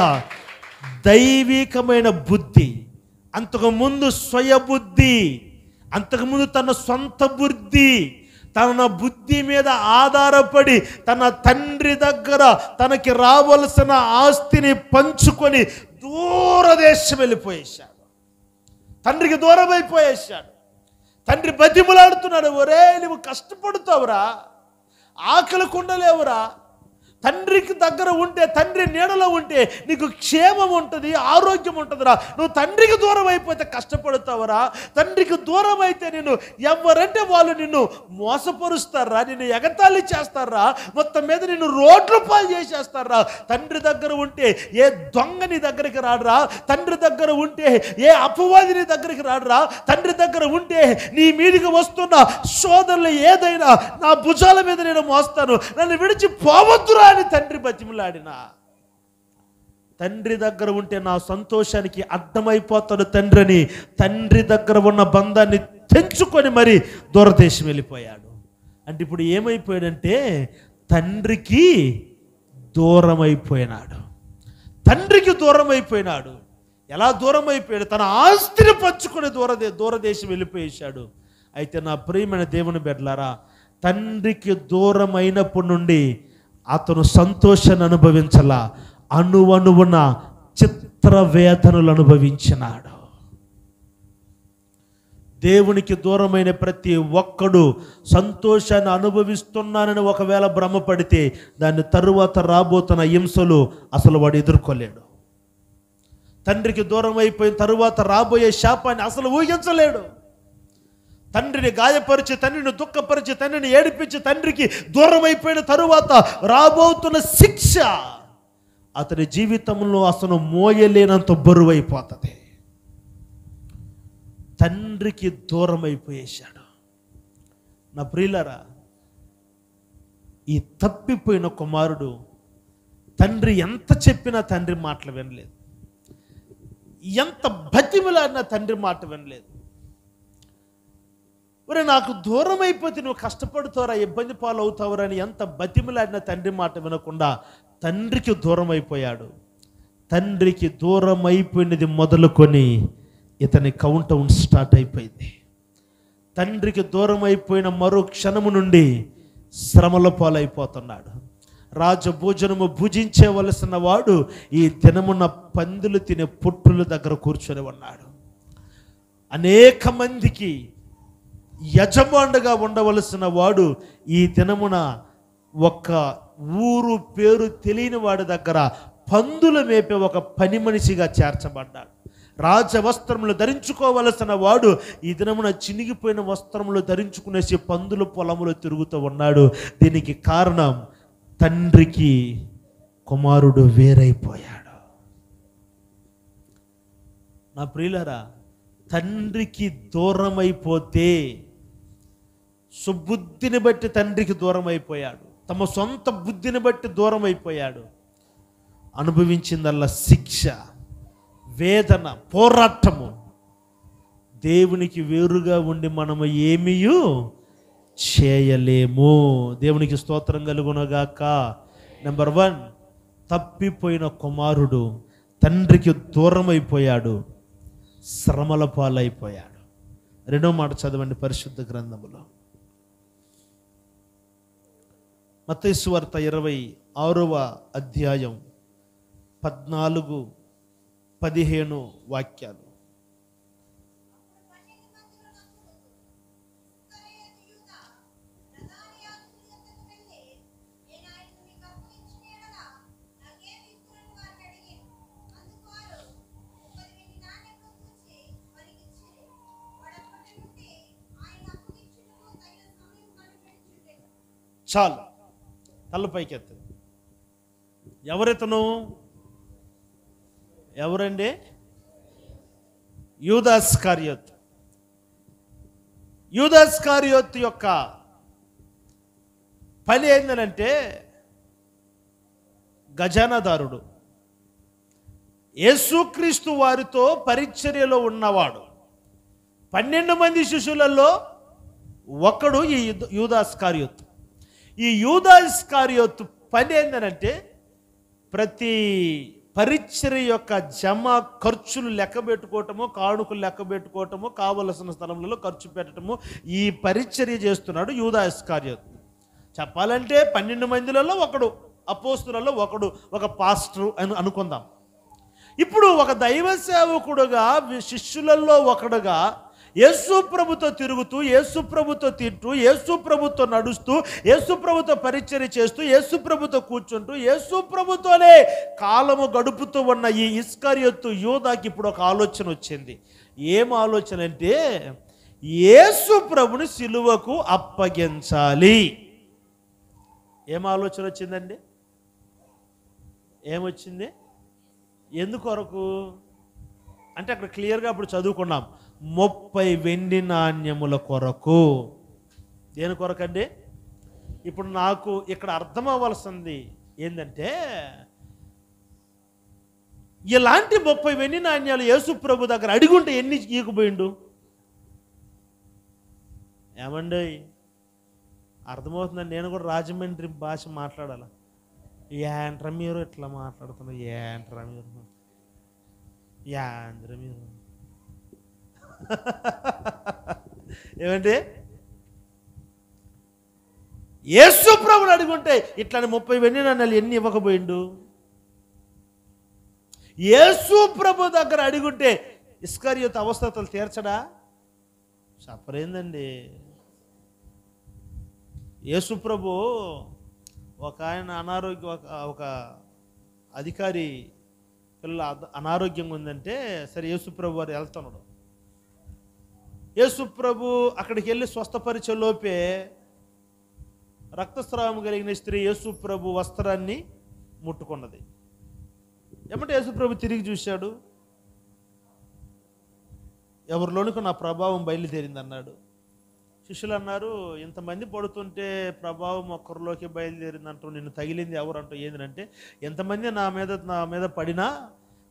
Speaker 1: దైవికమైన బుద్ధి. అంతకుముందు స్వయబుద్ధి, అంతకుముందు తన సొంత బుద్ధి, తన బుద్ధి మీద ఆధారపడి తన తండ్రి దగ్గర తనకి రావలసిన ఆస్తిని పంచుకొని దూరదేశం వెళ్ళిపోయేశాడు. తండ్రికి దూరం అయిపోయేశాడు. తండ్రి బతిమలాడుతున్నాడు, ఒరే నువ్వు కష్టపడుతావురా, ఆకలి కుండలేవురా, తండ్రికి దగ్గర ఉంటే, తండ్రి నీడలో ఉంటే నీకు క్షేమం ఉంటుంది, ఆరోగ్యం ఉంటుందిరా. నువ్వు తండ్రికి దూరం అయిపోతే కష్టపడుతావరా. తండ్రికి దూరం అయితే నేను ఎవరంటే వాళ్ళు నిన్ను మోసపరుస్తారా, నిన్ను ఎగతాళి చేస్తారా, మొత్తం మీద నిన్ను రోడ్ల పాలు చేసేస్తారా. తండ్రి దగ్గర ఉంటే ఏ దొంగ నీ దగ్గరికి రాడురా, తండ్రి దగ్గర ఉంటే ఏ అపవాది నీ దగ్గరికి రాడురా, తండ్రి దగ్గర ఉంటే నీ మీదికి వస్తున్న శోధనలు ఏదైనా నా భుజాల మీద నేను మోస్తాను, నన్ను విడిచి పోవద్దురా అని తండ్రి బతిమలాడిన. తండ్రి దగ్గర ఉంటే నా సంతోషానికి అడ్డమైపోతాడు తండ్రి అని తండ్రి దగ్గర ఉన్న బంధాన్ని తెంచుకొని మరి దూరదేశం వెళ్ళిపోయాడు. అంటే ఇప్పుడు ఏమైపోయాడంటే తండ్రికి దూరం అయిపోయినాడు. తండ్రికి దూరం అయిపోయినాడు. ఎలా దూరం అయిపోయాడు? తన ఆస్తిని పంచుకొని దూరదేశం వెళ్ళిపోయేశాడు. అయితే నా ప్రియమైన దేవుని బిడ్డలారా, తండ్రికి దూరం అయినప్పటి నుండి అతను సంతోషాన్ని అనుభవించలా, అణువణువున చిత్ర వేదనలు అనుభవించినాడు. దేవునికి దూరమైన ప్రతి ఒక్కడు సంతోషాన్ని అనుభవిస్తున్నానని ఒకవేళ భ్రమపడితే దాని తరువాత రాబోతున్న హింసలు అసలు వాడు ఎదుర్కోలేడు. తండ్రికి దూరం అయిపోయిన తరువాత రాబోయే శాపాన్ని అసలు ఊహించలేడు. తండ్రిని గాయపరిచి, తండ్రిని దుఃఖపరిచి, తండ్రిని ఏడిపించి, తండ్రికి దూరం అయిపోయిన తరువాత రాబోతున్న శిక్ష అతని జీవితంలో అసలు మోయలేనంత బరువైపోతుంది. తండ్రికి దూరం అయిపోయేశాడు. నా ప్రియులారా, ఈ తప్పిపోయిన కుమారుడు తండ్రి ఎంత చెప్పినా తండ్రి మాటలు వినలేదు, ఎంత బతిమలాడినా తండ్రి మాట వినలేదు. ఒరే, నాకు దూరం అయిపోతే నువ్వు కష్టపడుతావురా, ఇబ్బంది పాలు అవుతావురా అని ఎంత బతిమలాడినా తండ్రి మాట వినకుండా తండ్రికి దూరం అయిపోయాడు. తండ్రికి దూరం అయిపోయినది మొదలుకొని ఇతని కౌంట్ డౌన్ స్టార్ట్ అయిపోయింది. తండ్రికి దూరం అయిపోయిన మరో క్షణము నుండి శ్రమల పాలైపోతున్నాడు. రాజభోజనము భుజించవలసిన వాడు ఈ దినమున పందులు తినే పొట్టుల దగ్గర కూర్చొని ఉన్నాడు. అనేక మందికి యజమానుగా ఉండవలసిన వాడు ఈ దినమున ఒక ఊరు పేరు తెలియని వాడి దగ్గర పందుల మేపే ఒక పని మనిషిగా చేర్చబడ్డాడు. రాజవస్త్రములు ధరించుకోవలసిన వాడు ఈ దినమున చినిగిపోయిన వస్త్రములు ధరించుకునేసి పందుల పొలములు తిరుగుతూ ఉన్నాడు. దీనికి కారణం తండ్రికి కుమారుడు వేరైపోయాడు. నా ప్రియులారా, తండ్రికి దూరం అయిపోతే సుబుద్ధిని బట్టి తండ్రికి దూరం అయిపోయాడు, తమ సొంత బుద్ధిని బట్టి దూరం అయిపోయాడు. అనుభవించిందల్లా శిక్ష, వేదన, పోరాటము. దేవునికి వేరుగా ఉండి మనము ఏమీ చేయలేము. దేవునికి స్తోత్రం కలుగునగాక. నెంబర్ 1, తప్పిపోయిన కుమారుడు తండ్రికి దూరం అయిపోయాడు, శ్రమల పాలైపోయాడు. రెండో మాట చదవండి పరిశుద్ధ గ్రంథములో. మత్తయి సువార్త 26వ అధ్యాయం 14-15 వాక్యాలు. చాలు, తలపైకెత్తు. ఎవరితను? ఎవరండి? యూదా ఇస్కరియోతు. యూదా ఇస్కరియోతు యొక్క పని ఏంటంటే ఖజానాదారుడు, యేసుక్రీస్తు వారితో పరిచర్యలో ఉన్నవాడు. 12 మంది శిష్యులలో ఒకడు ఈ యూదా ఇస్కరియోతు. ఈ యూదా ఇస్కరియోతు పని ఏంటంటే ప్రతి పరిచర్య యొక్క జమ ఖర్చులు లెక్క పెట్టుకోవటము, కానుకలు లెక్క పెట్టుకోవటము, కావలసిన స్థలంలో ఖర్చు పెట్టడము, ఈ పరిచర్య చేస్తున్నాడు యూదా ఇస్కరియోతు. చెప్పాలంటే 12 మందిలలో ఒకడు, అపోస్తులలో ఒకడు, ఒక పాస్టర్ అని అనుకుందాం. ఇప్పుడు ఒక దైవ సేవకుడుగా, శిష్యులలో ఒకడుగా యేసు ప్రభుతో తిరుగుతూ, యేసు ప్రభుతో తింటూ, యేసు ప్రభుతో నడుస్తూ, యేసు ప్రభుతో పరిచర్య చేస్తూ, యేసు ప్రభుతో కూర్చుంటూ, యేసు ప్రభుతోనే కాలము గడుపుతూ ఉన్న ఈ ఇస్కరియోతు యూదాకి ఇప్పుడు ఒక ఆలోచన వచ్చింది. ఏం ఆలోచన అంటే యేసు ప్రభుని సిలువకు అప్పగించాలి. ఏం ఆలోచన వచ్చిందండి? ఏమొచ్చింది? ఎందుకొరకు అంటే అక్కడ క్లియర్గా అప్పుడు చదువుకున్నాం, 30 వెండి నాణ్యముల కొరకు. దేని కొరకండి? ఇప్పుడు నాకు ఇక్కడ అర్థం అవ్వాల్సింది ఏంటంటే, ఇలాంటి 30 వెండి నాణ్యాలు యేసు ప్రభు దగ్గర అడిగుంటే ఎన్ని ఈకుపోయిండు? ఏమండి అర్థమవుతుందండి? నేను కూడా రాజమండ్రి భాష మాట్లాడాలి. ఏంట్రా మీరు ఇట్లా మాట్లాడుతున్నారు? ఏంట్రా మీరు ఏమంటే యేసు ప్రభుని అడుగుంటే ఇట్లాంటి 30 వెండి నాణ్యాలు ఎన్ని ఇవ్వకపోయిండు? యేసు ప్రభు దగ్గర అడుగుంటే ఇస్కరియోతు అవస్థతలు తీర్చడా? సఫర్ ఏందండి. యేసు ప్రభు ఒక ఆయన ఒక అధికారి పిల్లల అనారోగ్యంగా ఉందంటే సరే యేసు ప్రభు వారు వెళ్తున్నాడు. యేసు ప్రభు అక్కడికి వెళ్ళి స్వస్థపరిచే లోపే రక్తస్రావం కలిగిన స్త్రీ యేసు ప్రభు వస్త్రాన్ని ముట్టుకున్నది. ఏమంటే యేసు ప్రభు తిరిగి చూశాడు, ఎవరిలోనికి నా ప్రభావం బయలుదేరింది అన్నాడు. శిష్యులు అన్నారు, ఇంతమంది పడుతుంటే ప్రభావం ఒక్కరిలోకి బయలుదేరింది అంటూ, నిన్ను తగిలింది ఎవరు అంటూ ఏంటంటే, ఎంతమంది నా మీద పడినా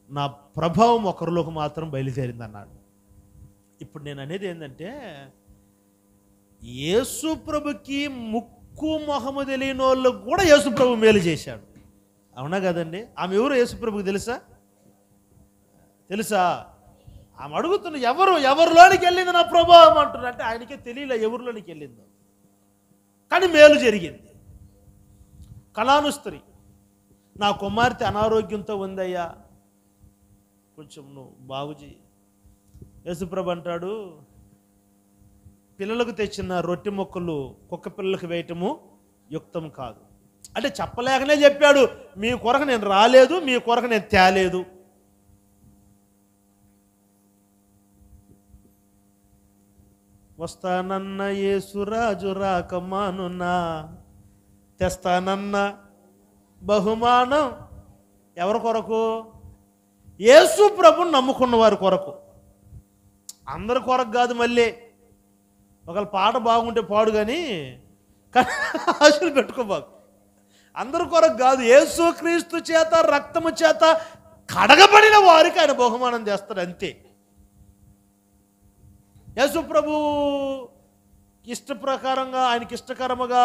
Speaker 1: నా ప్రభావం ఒకరిలోకి మాత్రం బయలుదేరింది అన్నాడు. ఇప్పుడు నేను అనేది ఏంటంటే, యేసు ప్రభుకి ముక్కు మొహము తెలియని వాళ్ళకు కూడా యేసు ప్రభు మేలు చేశాడు. అవునా కదండి? ఆమె ఎవరు యేసు ప్రభుకి తెలుసా? ఆమె అడుగుతున్న ఎవరిలోనికి వెళ్ళింది నా ప్రభావం అంటున్నా అంటే ఆయనకే తెలియలే ఎవరిలోనికి వెళ్ళిందో, కానీ మేలు జరిగింది. కనాను స్త్రీ, నా కుమార్తె అనారోగ్యంతో ఉందయ్యా, కొంచెం నువ్వు బాగుజీ. యేసుప్రభు అంటాడు, పిల్లలకు తెచ్చిన రొట్టె ముక్కలు కుక్క పిల్లలకు వేయటము యుక్తం కాదు. అంటే చెప్పలేకనే చెప్పాడు, మీ కొరకు నేను రాలేదు, మీ కొరకు నేను తేలేదు. వస్తానన్న యేసురాజు రాకమానున్నా, తెస్తానన్న బహుమానం ఎవరి కొరకు? యేసు ప్రభుని నమ్ముకున్న వారి కొరకు. అందరి కొరకు కాదు. మళ్ళీ ఒకవేళ పాట బాగుంటే పాడు, కానీ ఆశలు పెట్టుకోబాకు. అందరి కొరకు కాదు, యేసు క్రీస్తు చేత రక్తము చేత కడగబడిన వారికి ఆయన బహుమానం చేస్తాడు, అంతే. యేసు ప్రభు ఇష్ట ప్రకారంగా, ఆయనకి ఇష్టకరముగా,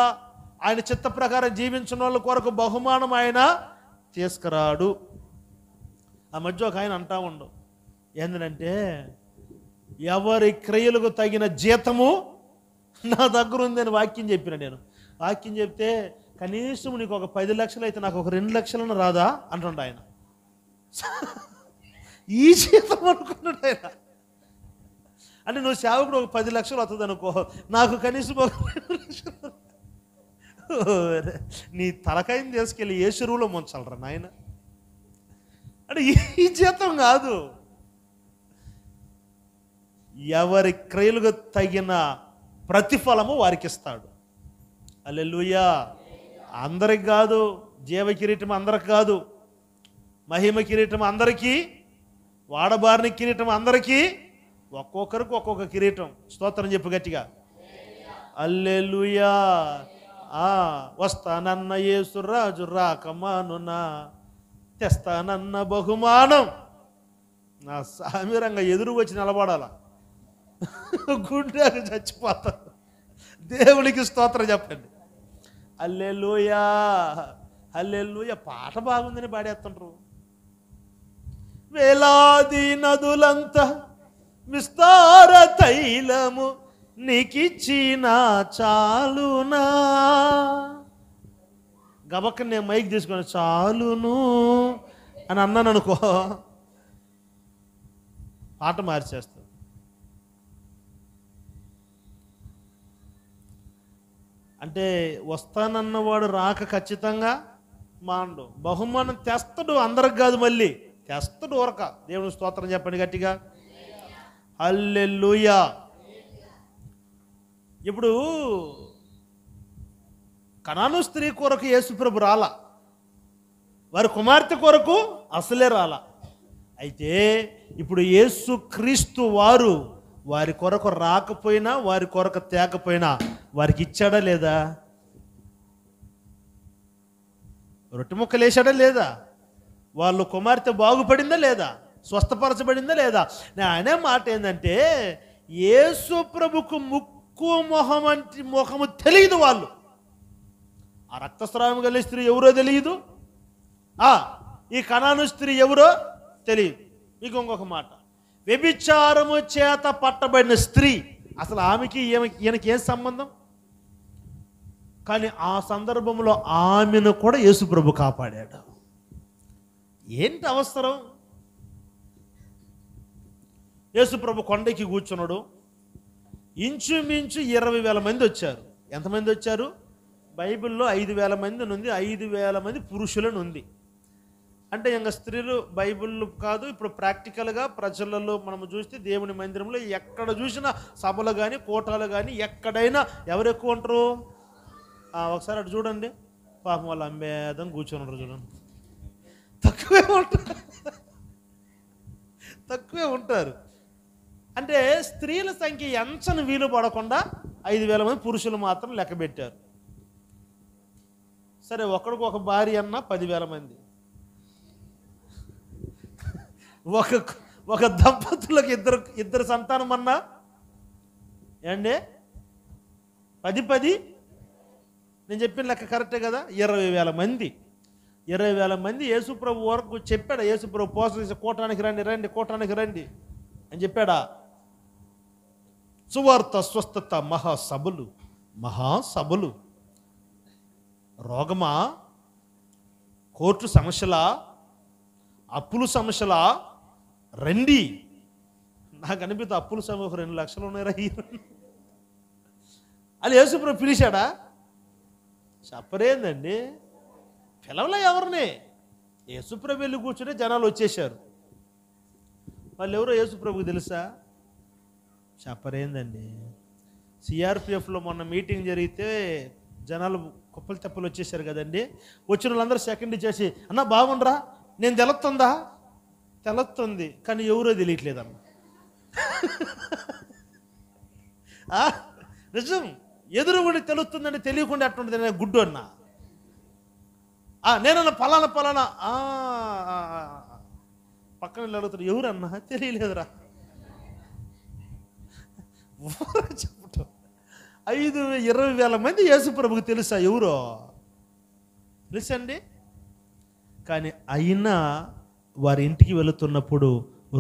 Speaker 1: ఆయన చిత్త ప్రకారం జీవించిన వాళ్ళ కొరకు బహుమానం ఆయన తీసుకురాడు. ఆ మధ్య ఒక ఆయన అంటా ఉండు, ఏంటంటే, ఎవరి క్రియలకు తగిన జీతము నా దగ్గర ఉందని వాక్యం చెప్పిన. నేను వాక్యం చెప్తే కనీసం నీకు ఒక 10 లక్షలు అయితే నాకు ఒక 2 లక్షలను రాదా అంటుండ ఆయన. ఈ జీతం అనుకున్నాడు ఆయన. అంటే నువ్వు సేవకుడు ఒక 10 లక్షలు వస్తుంది అనుకో, నాకు కనీసం ఒక 2 లక్షలు. నీ తలకాయని తీసుకెళ్ళి ఏ చెరువులో ముంచాలరా నాయన. అంటే ఈ జీతం కాదు, ఎవరి క్రియలకు తగిన ప్రతిఫలము వారికి ఇస్తాడు. హల్లెలూయా. అందరికి కాదు, జీవ కిరీటం అందరికి కాదు, మహిమ కిరీటం అందరికీ, వాడబారిన కిరీటం అందరికీ, ఒక్కొక్కరికి ఒక్కొక్క కిరీటం. స్తోత్రం చెప్పు గట్టిగా, హల్లెలూయా. వస్తానన్న యేసురాజు రాకమానునా, తెస్తానన్న బహుమానం. నా సామిరంగా ఎదురు వచ్చి నిలబడాల, గుండె చచ్చిపోతాను. దేవునికి స్తోత్రం చెప్పండి. హల్లెలూయా, హల్లెలూయా. పాట బాగుందని పాడేస్తుంటారు. వేలాది నదులంతా విస్తార తైలము నీకిచ్చిన చాలునా. గబక్క నేను మైక్ తీసుకొని చాలును అని అన్నాను అనుకో, పాట మార్చేస్తాను. అంటే వస్తానన్నవాడు రాక ఖచ్చితంగా మాండు, బహుమానం తెస్తాడు. అందరికి కాదు, మళ్ళీ తెస్తాడు ఊరక. దేవుని స్తోత్రం చెప్పండి గట్టిగా, హల్లెలూయా. ఇప్పుడు కనాను స్త్రీ కొరకు యేసుప్రభు రాలా, వారి కుమార్తె కొరకు అసలే రాలా. అయితే ఇప్పుడు యేసు క్రీస్తు వారు వారి కొరకు రాకపోయినా, వారి కొరకు తేకపోయినా వారికి ఇచ్చాడా లేదా? రొట్టె ముక్కలు వేసాడా లేదా? వాళ్ళ కుమార్తె బాగుపడిందా లేదా? స్వస్థపరచబడిందా లేదా? నేను అనే మాట ఏంటంటే, యేసు ప్రభుకు ముక్కు మొహము తెలియదు. వాళ్ళు ఆ రక్తస్రావం కలిగిన స్త్రీ ఎవరో తెలియదు, ఈ కనాను స్త్రీ ఎవరో తెలియదు. మీకు ఇంకొక మాట, వ్యభిచారము చేత పట్టబడిన స్త్రీ, అసలు ఆమెకి ఈయనకి ఏం సంబంధం? కానీ ఆ సందర్భంలో ఆమెను కూడా యేసు ప్రభు కాపాడాడు. ఏంటి అవసరం? యేసు ప్రభు కొండకి కూర్చున్నాడు, ఇంచుమించు 20,000 మంది వచ్చారు. ఎంతమంది వచ్చారు? బైబిల్లో 5,000 మంది ఉంది, 5,000 మంది పురుషులను ఉంది. అంటే ఇంకా స్త్రీలు బైబిల్ కాదు, ఇప్పుడు ప్రాక్టికల్గా ప్రజలలో మనం చూస్తే దేవుని మందిరంలో ఎక్కడ చూసినా సభలు కానీ కోటాలు కానీ ఎక్కడైనా ఎవరు ఎక్కువ ఉంటారు? ఒకసారి అటు చూడండి, పాపం వాళ్ళు అమ్మేదం కూర్చొని ఉంటారు చూడండి, తక్కువే ఉంటారు. అంటే స్త్రీల సంఖ్య ఎంచని వీలు పడకుండా 5,000 మంది పురుషులు మాత్రం లెక్క పెట్టారు. సరే, ఒకడికి ఒక భార్య అన్న 10,000 మంది, ఒక దంపతులకు ఇద్దరు సంతానం అన్నా ఏండి 10 నేను చెప్పిన లెక్క కరెక్టే కదా? 20,000 మంది. 20,000 మంది యేసుప్రభు వరకు చెప్పాడా? యేసుప్రభు పోషణ కోటానికి రండి కోటానికి రండి అని చెప్పాడా? సువార్త స్వస్థత మహాసభలు, రోగమా, కోర్టు సమస్యలా, అప్పుల సమస్యలా, రండి. నాకు అనిపిస్తుంది అప్పుల సమస్య ఒక 2 లక్షలు ఉన్నారా అది యేసుప్రభు పిలిచాడా? చెప్పరేందండి, పిలవలే ఎవరిని. యేసుప్రభు వెళ్ళి కూర్చుంటే జనాలు వచ్చేసారు. వాళ్ళు ఎవరో యేసుప్రభుకి తెలుసా? చెప్పరేందండి. సిఆర్పిఎఫ్లో మొన్న మీటింగ్ జరిగితే జనాలు కుప్పలు తెప్పలు వచ్చేసారు కదండి. వచ్చిన వాళ్ళందరూ సెకండ్ చేసి, అన్న బాగుండ్రా, నేను తెలుస్తుంది కానీ ఎవరో తెలియట్లేదన్న. నిజం, ఎదురుగుండి తెలుస్తుందని తెలియకుండా అట్టుంటుంది. నేను గుడ్డు అన్నా, నేనన్నా పలానా పక్కన అడుగుతాడు, ఎవరన్నా తెలియలేదురా చెప్పటం. 20,000 మంది యేసుప్రభుకి తెలుసా? ఎవరో తెలుసండి. కానీ అయినా వారి ఇంటికి వెళుతున్నప్పుడు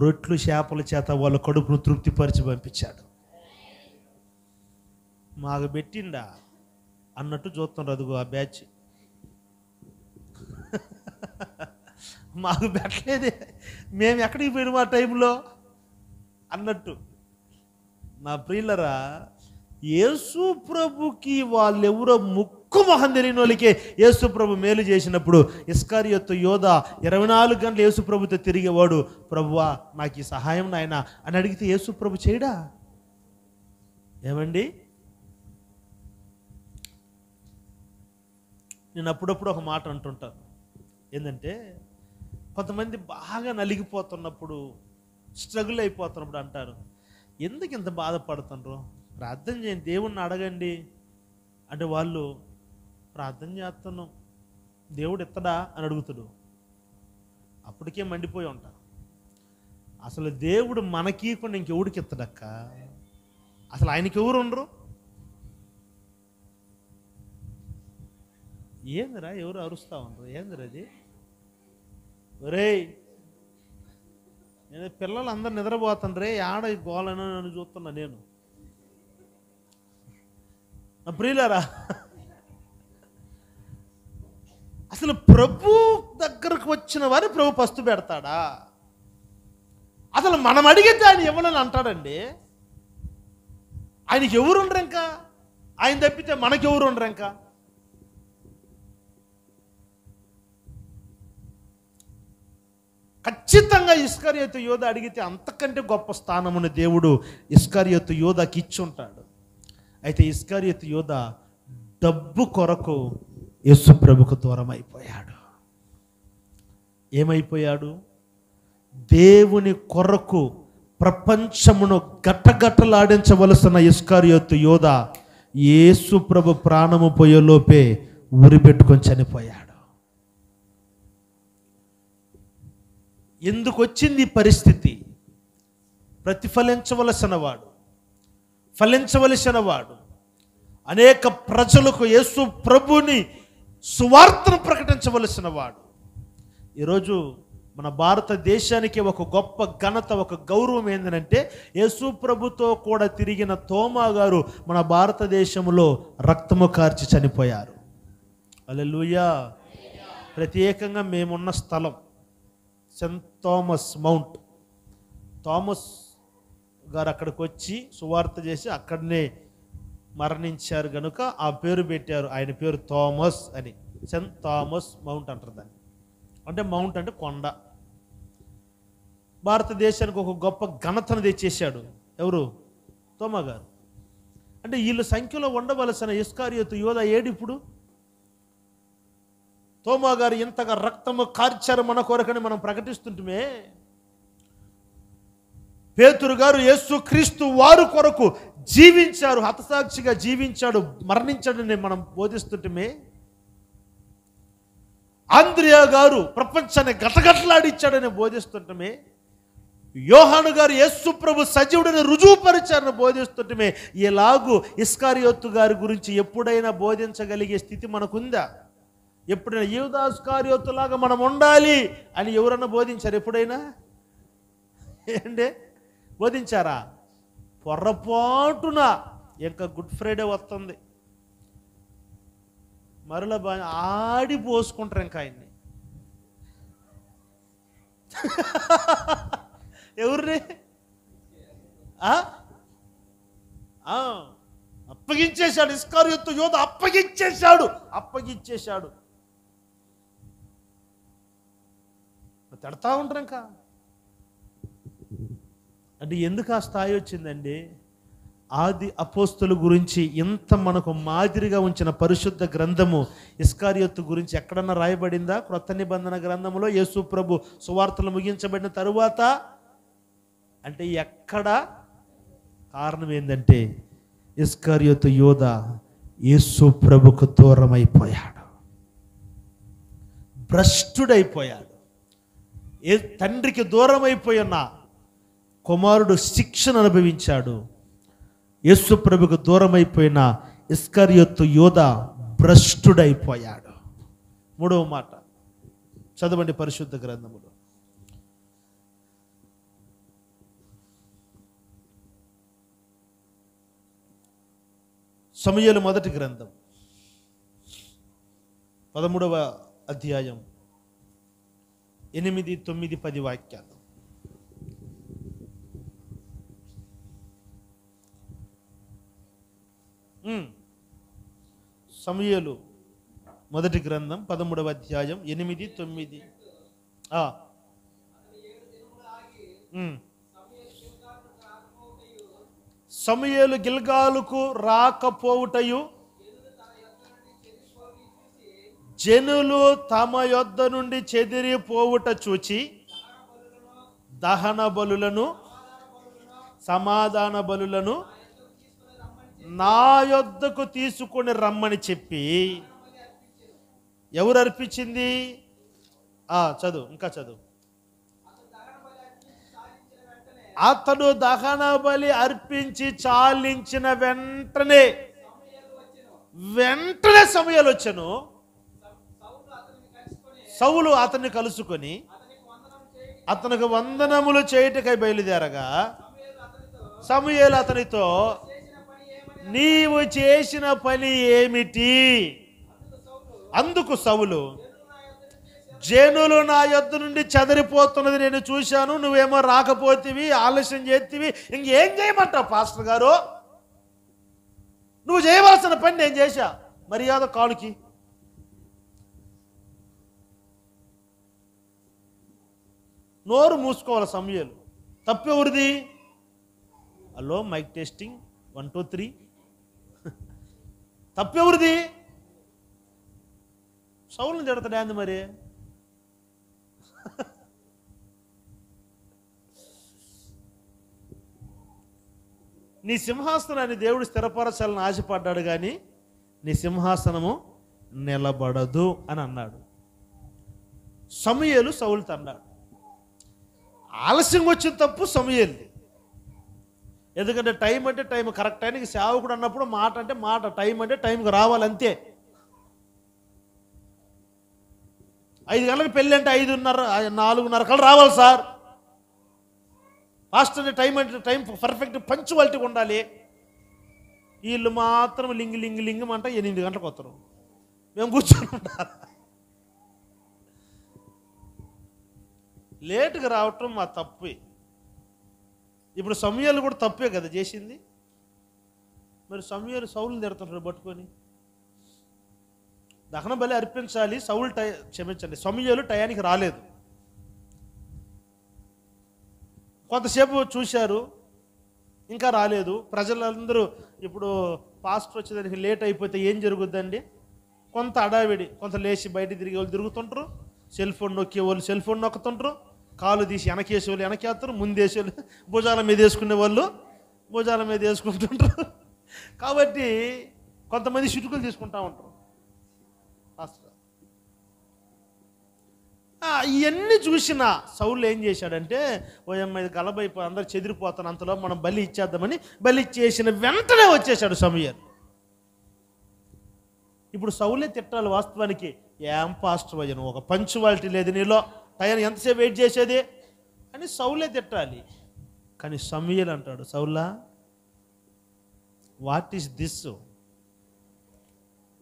Speaker 1: రొట్లు చేపల చేత వాళ్ళ కడుపును తృప్తిపరిచి పంపించాడు. మాకు పెట్టిండా అన్నట్టు చూస్తున్నారు. అదిగో ఆ బ్యాచ్ మాకు పెట్టలేదే, మేము ఎక్కడికి పోయినాం ఆ టైంలో అన్నట్టు. నా ప్రియులరా, యేసు ప్రభుకి వాళ్ళెవరో ముక్కు మొహం తెలియని వాళ్ళకే యేసు ప్రభు మేలు చేసినప్పుడు ఇస్కరియోతు యోధ 24 గంటలు యేసు ప్రభుతో తిరిగేవాడు. ప్రభువా నాకు ఈ సహాయం నాయన అని అడిగితే యేసు ప్రభు చేయడా? ఏమండి, నేను అప్పుడప్పుడు ఒక మాట అంటుంటాను. ఏంటంటే, కొంతమంది బాగా నలిగిపోతున్నప్పుడు, స్ట్రగుల్ అయిపోతున్నప్పుడు అంటారు, ఎందుకు ఇంత బాధపడుతున్నారు, ప్రార్థన చేయండి, దేవుణ్ణి అడగండి అంటే వాళ్ళు ప్రార్థన చేస్తున్నాం దేవుడు ఎత్తడా అని అడుగుతాడు. అప్పటికే మండిపోయి ఉంటా. అసలు దేవుడు మనకి కొన్ని ఇంకెవడికి ఎత్తడక్క? అసలు ఆయనకి ఎవరు ఉండరు? ఏందిరా ఎవరు అరుస్తా ఉండరు? ఏందిరా అది? ఒరేయ్, నేను పిల్లలు అందరు నిద్రపోతుండ్రే, ఆడ గోలను నన్ను చూస్తున్నా నేను. నా ప్రియులారా, అసలు ప్రభు దగ్గరకు వచ్చిన వారి ప్రభు పస్తు పెడతాడా? అసలు మనం అడిగితే ఆయన ఇవ్వనని అంటాడండి. ఆయనకి ఎవరు ఉండరు ఇంకా? ఆయన తప్పితే మనకెవరు ఉండరు ఇంకా? ఖచ్చితంగా ఇస్కరియోతు యోధ అడిగితే అంతకంటే గొప్ప స్థానమును దేవుడు ఇస్కరియోతు యోధకి ఇచ్చి ఉంటాడు. అయితే ఇస్కరియోతు యోధ డబ్బు కొరకు యేసు ప్రభుకు దూరం అయిపోయాడు. ఏమైపోయాడు? దేవుని కొరకు ప్రపంచమును గట్టగట్టలాడించవలసిన ఇస్కరియోతు యోధ యేసు ప్రభు ప్రాణము పోయేలోపే ఉరి పెట్టుకొని చనిపోయాడు. ఎందుకు వచ్చింది ఈ పరిస్థితి? ప్రతిఫలించవలసిన వాడు, ఫలించవలసిన వాడు, అనేక ప్రజలకు యేసు ప్రభుని సువార్తను ప్రకటించవలసిన వాడు. ఈరోజు మన భారతదేశానికి ఒక గొప్ప ఘనత, ఒక గౌరవం ఏంటంటే యేసు ప్రభుతో కూడా తిరిగిన తోమా గారు మన భారతదేశంలో రక్తము కార్చి చనిపోయారు. హల్లెలూయా. ప్రత్యేకంగా మేమున్న స్థలం సెయింట్ థామస్ మౌంట్, థామస్ గారు అక్కడికి వచ్చి సువార్త చేసి అక్కడనే మరణించారు కనుక ఆ పేరు పెట్టారు. ఆయన పేరు థామస్ అని. సెయింట్ థామస్ మౌంట్ అంటారు దాన్ని. అంటే మౌంట్ అంటే కొండ. భారతదేశానికి ఒక గొప్ప ఘనతను తెచ్చేశాడు. ఎవరు? తోమా గారు. అంటే వీళ్ళ సంఖ్యలో ఉండవలసిన ఇస్కారియోతు యోధ ఏడు ఇప్పుడు? తోమా గారు ఇంతగా రక్తము కార్చారు మన కొరకని మనం ప్రకటిస్తుంటమే. పేతురు గారు యేసు క్రీస్తు వారు కొరకు జీవించారు, హతసాక్షిగా జీవించాడు, మరణించాడని మనం బోధిస్తుంటమే. ఆంద్రియా గారు ప్రపంచాన్ని గటగటలాడిచ్చాడని బోధిస్తుంటమే. యోహాను గారు యేసు ప్రభు సజీవుడిని రుజువుపరిచారని బోధిస్తుంటమే. ఇలాగూ ఇస్కారియోతు గారి గురించి ఎప్పుడైనా బోధించగలిగే స్థితి మనకుందా? ఎప్పుడైనా యూదా ఇస్కారియోతులాగా మనం ఉండాలి అని ఎవరన్నా బోధించారు ఎప్పుడైనా? ఏంటే బోధించారా? పొరపాటున ఇంకా గుడ్ ఫ్రైడే వస్తుంది, మరల ఆడి పోసుకుంటారు ఇంకా ఆయన్ని. ఎవరిని? అప్పగించేశాడు. ఇస్కారియోతు యోధ అప్పగించేశాడు. తిడతా ఉంటారు ఇంకా. అంటే ఎందుకు ఆ స్థాయి వచ్చిందండి? ఆది అపోస్తుల గురించి ఇంత మనకు మాదిరిగా ఉంచిన పరిశుద్ధ గ్రంథము ఇస్కారియోతు గురించి ఎక్కడన్నా రాయబడిందా? క్రొత్త నిబంధన గ్రంథంలో యేసు ప్రభు సువార్తలు ముగించబడిన తరువాత అంటే ఎక్కడ? కారణం ఏంటంటే ఇస్కారియోతు యోధ యేసు ప్రభుకు దూరం అయిపోయాడు, భ్రష్టుడైపోయాడు. తండ్రికి దూరం అయిపోయిన కుమారుడు శిక్షను అనుభవించాడు. యేసు ప్రభుకు దూరం అయిపోయిన ఇస్కారియోతు యోధ భ్రష్టుడైపోయాడు. మూడవ మాట చదవండి పరిశుద్ధ గ్రంథములో. సమూయేలు మొదటి గ్రంథం 13వ అధ్యాయం 8, 9, 10 వాక్యాలు. సమూయేలు మొదటి గ్రంథం 13వ అధ్యాయం 8, 9. సమూయేలు గిల్గాలుకు రాకపోవుటయు జనులు తమ యొద్ద నుండి చెదిరిపోవుట చూచి దహన బలులను సమాధాన బలులను నా యొద్దకు తీసుకొని రమ్మని చెప్పి. ఎవరు అర్పించింది? చదువు, ఇంకా చదువు. అతడు దహన బలి అర్పించి చాలించిన వెంటనే సమూయేలు వచ్చెను. సౌలు అతన్ని కలుసుకొని అతనికి వందనములు చేయుటకై బయలుదేరగా సమూయేలు అతనితో, నీవు చేసిన పని ఏమిటి? అందుకు సౌలు, జనులు నా యొద్ద నుండి చెదరిపోతున్నది నేను చూశాను, నువ్వేమో రాకపోతేవి, ఆలస్యం చేతివి, ఇంకేం చేయమంటావు పాస్టర్ గారు? నువ్వు చేయవలసిన పని నేను చేశా, మర్యాద కాలుకి. నోరు మూసుకోవాలి సమూయేలు. తప్పెవరిది? Hello mic testing 1 2 3. తప్పెవరిది? సౌలుని తిడతాడా అంది మరి? నీ సింహాసనాన్ని దేవుడు స్థిరపరచాలని ఆశపడ్డాడు, కానీ నీ సింహాసనము నిలబడదు అని అన్నాడు. సమూయేలు సౌలుతో అన్నాడు. ఆలస్యం వచ్చిన తప్పు సమూయేలుది. ఎందుకంటే టైం అంటే టైం, కరెక్ట్ టైంకి సేవకుడు అన్నప్పుడు మాట అంటే మాట, టైం అంటే టైంకి రావాలంతే. 5 గంటలకు పెళ్ళి అంటే 5:30 4:30 కల్లా రావాలి సార్. ఫాస్ట్ అంటే టైం పర్ఫెక్ట్ పంచువాలిటీ ఉండాలి. వీళ్ళు మాత్రం లింగం అంటే 8 గంటలకు వస్తారు. మేము కూర్చొని ఉండాలి. లేటుగా రావటం మా తప్పు. ఇప్పుడు సమూయేలు కూడా తప్పే కదా చేసింది. మరి సమూయేలు సౌలుని తిడుతుంటారు పట్టుకొని. దహన బలి అర్పించాలి, సమూయేలు టయానికి రాలేదు. కొంతసేపు చూశారు, ఇంకా రాలేదు. ప్రజలందరూ ఇప్పుడు పాస్టర్ వచ్చేదానికి లేట్ అయిపోతే ఏం జరుగుద్దండి? కొంత అడావిడి, కొంత లేచి బయట తిరిగే వాళ్ళు తిరుగుతుంటారు, సెల్ ఫోన్ నొక్కే వాళ్ళు సెల్ ఫోన్ నొక్కుతుంటారు, కాలు తీసి వెనకేసే వాళ్ళు వెనకేస్తారు, ముందేసే వాళ్ళు భుజాల మీద వేసుకునే వాళ్ళు భుజాల మీద వేసుకుంటుంటారు. కాబట్టి కొంతమంది చిటుకులు తీసుకుంటా ఉంటారు. ఇవన్నీ చూసిన సౌలు ఏం చేశాడంటే, ఓయమ్మ ఇది గలబైపోయి అందరు చెదిరిపోతాను, అంతలో మనం బలి ఇచ్చేద్దామని బలి ఇచ్చేసిన వెంటనే వచ్చేసాడు సమూయేలు. ఇప్పుడు సౌలే తిట్టాలి వాస్తవానికి, ఏం పాస్టర్ అయ్యను, ఒక పంచువాలిటీ లేదు నీలో, టైం ఎంతసేపు వెయిట్ చేసేది అని సౌలే తిట్టాలి. కానీ సమూయేలు అంటాడు, సౌలా వాట్ ఈస్ దిస్,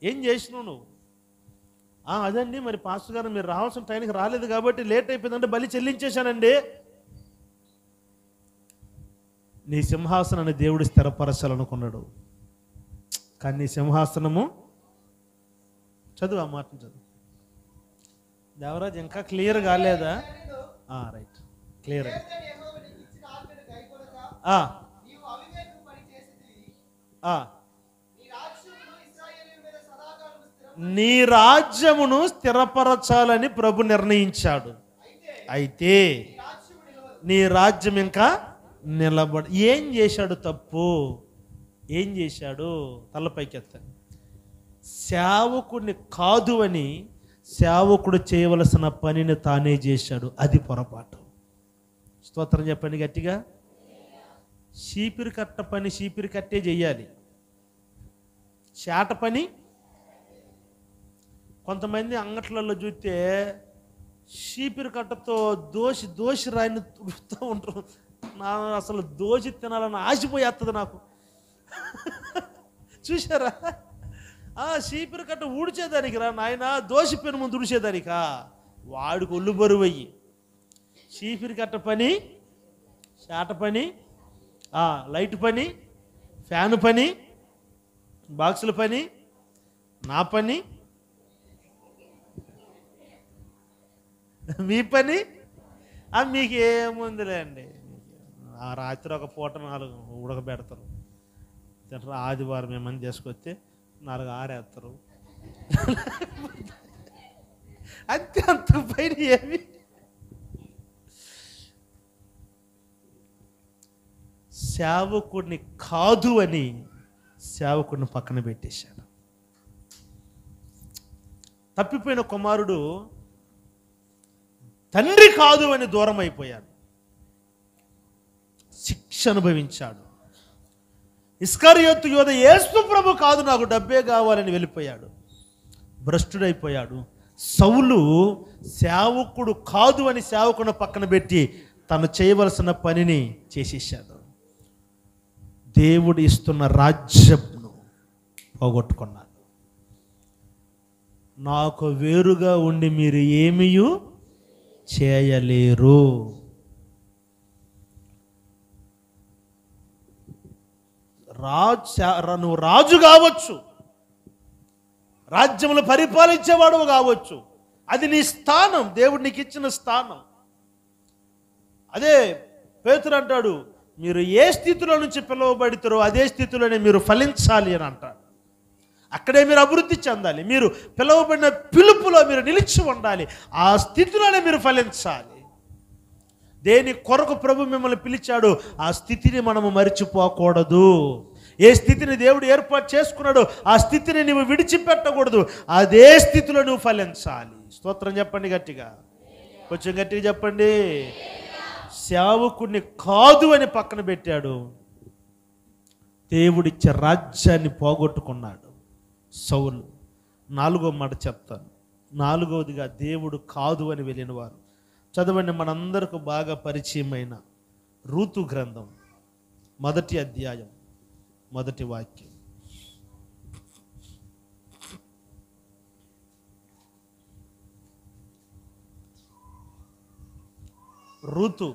Speaker 1: ఏం చేసినావు నువ్వు? అదండి, మరి పాస్టర్ గారు మీరు రావాల్సిన టైంకి రాలేదు కాబట్టి లేట్ అయిపోయిందంటే బలి చెల్లించేశానండి. నీ సింహాసనాన్ని దేవుడు స్థిరపరచాలనుకున్నాడు, కానీ నీ సింహాసనము చదువు, ఆ మాటను చదువు. దేవరాజ్ ఇంకా క్లియర్ కాలేదా? Right, clear. నీ రాజ్యమును స్థిరపరచాలని ప్రభు నిర్ణయించాడు. అయితే నీ రాజ్యం ఇంకా నిలబడి. ఏం చేశాడు తప్పు? ఏం చేశాడు? తలపైకెత్తాడు. సేవకుడిని కాదు అని సేవకుడు చేయవలసిన పనిని తానే చేశాడు. అది పొరపాటు. స్తోత్రం చెప్పండి గట్టిగా. చీపిరి కట్ట పని చీపిరి కట్టే చెయ్యాలి, చేట పని. కొంతమంది అంగట్లలో చూస్తే చీపిరి కట్టతో దోసి రాయిని తుడుతూ ఉంటారు. నా అసలు దోసి తినాలని ఆశపోయేస్తుంది నాకు. చూసారా? చీపిరి కట్ట ఊడ్చేదానికి రా నాయన, దోసి పెను ముందు తుడిచేదానికా? వాడికి ఒళ్ళు బరువు అయ్యి. చీపిరి కట్ట పని, చేట పని, లైట్ పని, ఫ్యాను పని, బాక్సుల పని, నా పని, మీ పని. మీకు ఏముందిలే అండి, రాత్రి ఒక పూట 4 ఉడకబెడతారు, తింటారు. ఆదివారం ఏమని చేసుకొస్తే 4 ఆరేస్తారు. అంత పైన ఏమి. సేవకుడిని కాదు అని సేవకుడిని పక్కన పెట్టేశాడు. తప్పిపోయిన కుమారుడు తండ్రి కాదు అని దూరం అయిపోయాడు, శిక్ష అనుభవించాడు. ఇస్కరియోతు యోధ యేసు ప్రభు కాదు, నాకు డబ్బే కావాలని వెళ్ళిపోయాడు, భ్రష్టుడైపోయాడు. సౌలు సేవకుడు కాదు అని సేవకుని పక్కన పెట్టి తను చేయవలసిన పనిని చేసేసాడు. దేవుడు ఇస్తున్న రాజ్యంను పోగొట్టుకున్నాడు. నాకు వేరుగా ఉండి మీరు ఏమీ చేయలేరు. నువ్వు రాజు కావచ్చు, రాజ్యములు పరిపాలించేవాడు కావచ్చు, అది నీ స్థానం, దేవుడు నీకు ఇచ్చిన స్థానం. అదే పేతురు అంటాడు, మీరు ఏ స్థితిలో నుంచి పిలువబడితారో అదే స్థితిలోనే మీరు ఫలించాలి అని అంటాడు. అక్కడే మీరు అభివృద్ధి చెందాలి, మీరు పిలువబడిన పిలుపులో మీరు నిలిచి ఉండాలి, ఆ స్థితిలోనే మీరు ఫలించాలి. దేని కొరకు ప్రభు మిమ్మల్ని పిలిచాడు ఆ స్థితిని మనము మరిచిపోకూడదు. ఏ స్థితిని దేవుడు ఏర్పాటు చేసుకున్నాడో ఆ స్థితిని నువ్వు విడిచిపెట్టకూడదు, అదే స్థితిలో నువ్వు ఫలించాలి. స్తోత్రం చెప్పండి గట్టిగా, కొంచెం గట్టిగా చెప్పండి. సేవకుడిని కాదు అని పక్కన పెట్టాడు, దేవుడిచ్చే రాజ్యాన్ని పోగొట్టుకున్నాడు సౌలు. 4వ మాట చెప్తాను. 4వదిగా దేవుడు కాదు అని వెళ్ళిన వారు. చదవండి, మనందరికి బాగా పరిచయమైన రూతు గ్రంథం 1వ అధ్యాయం 1వ వాక్యం. రూతు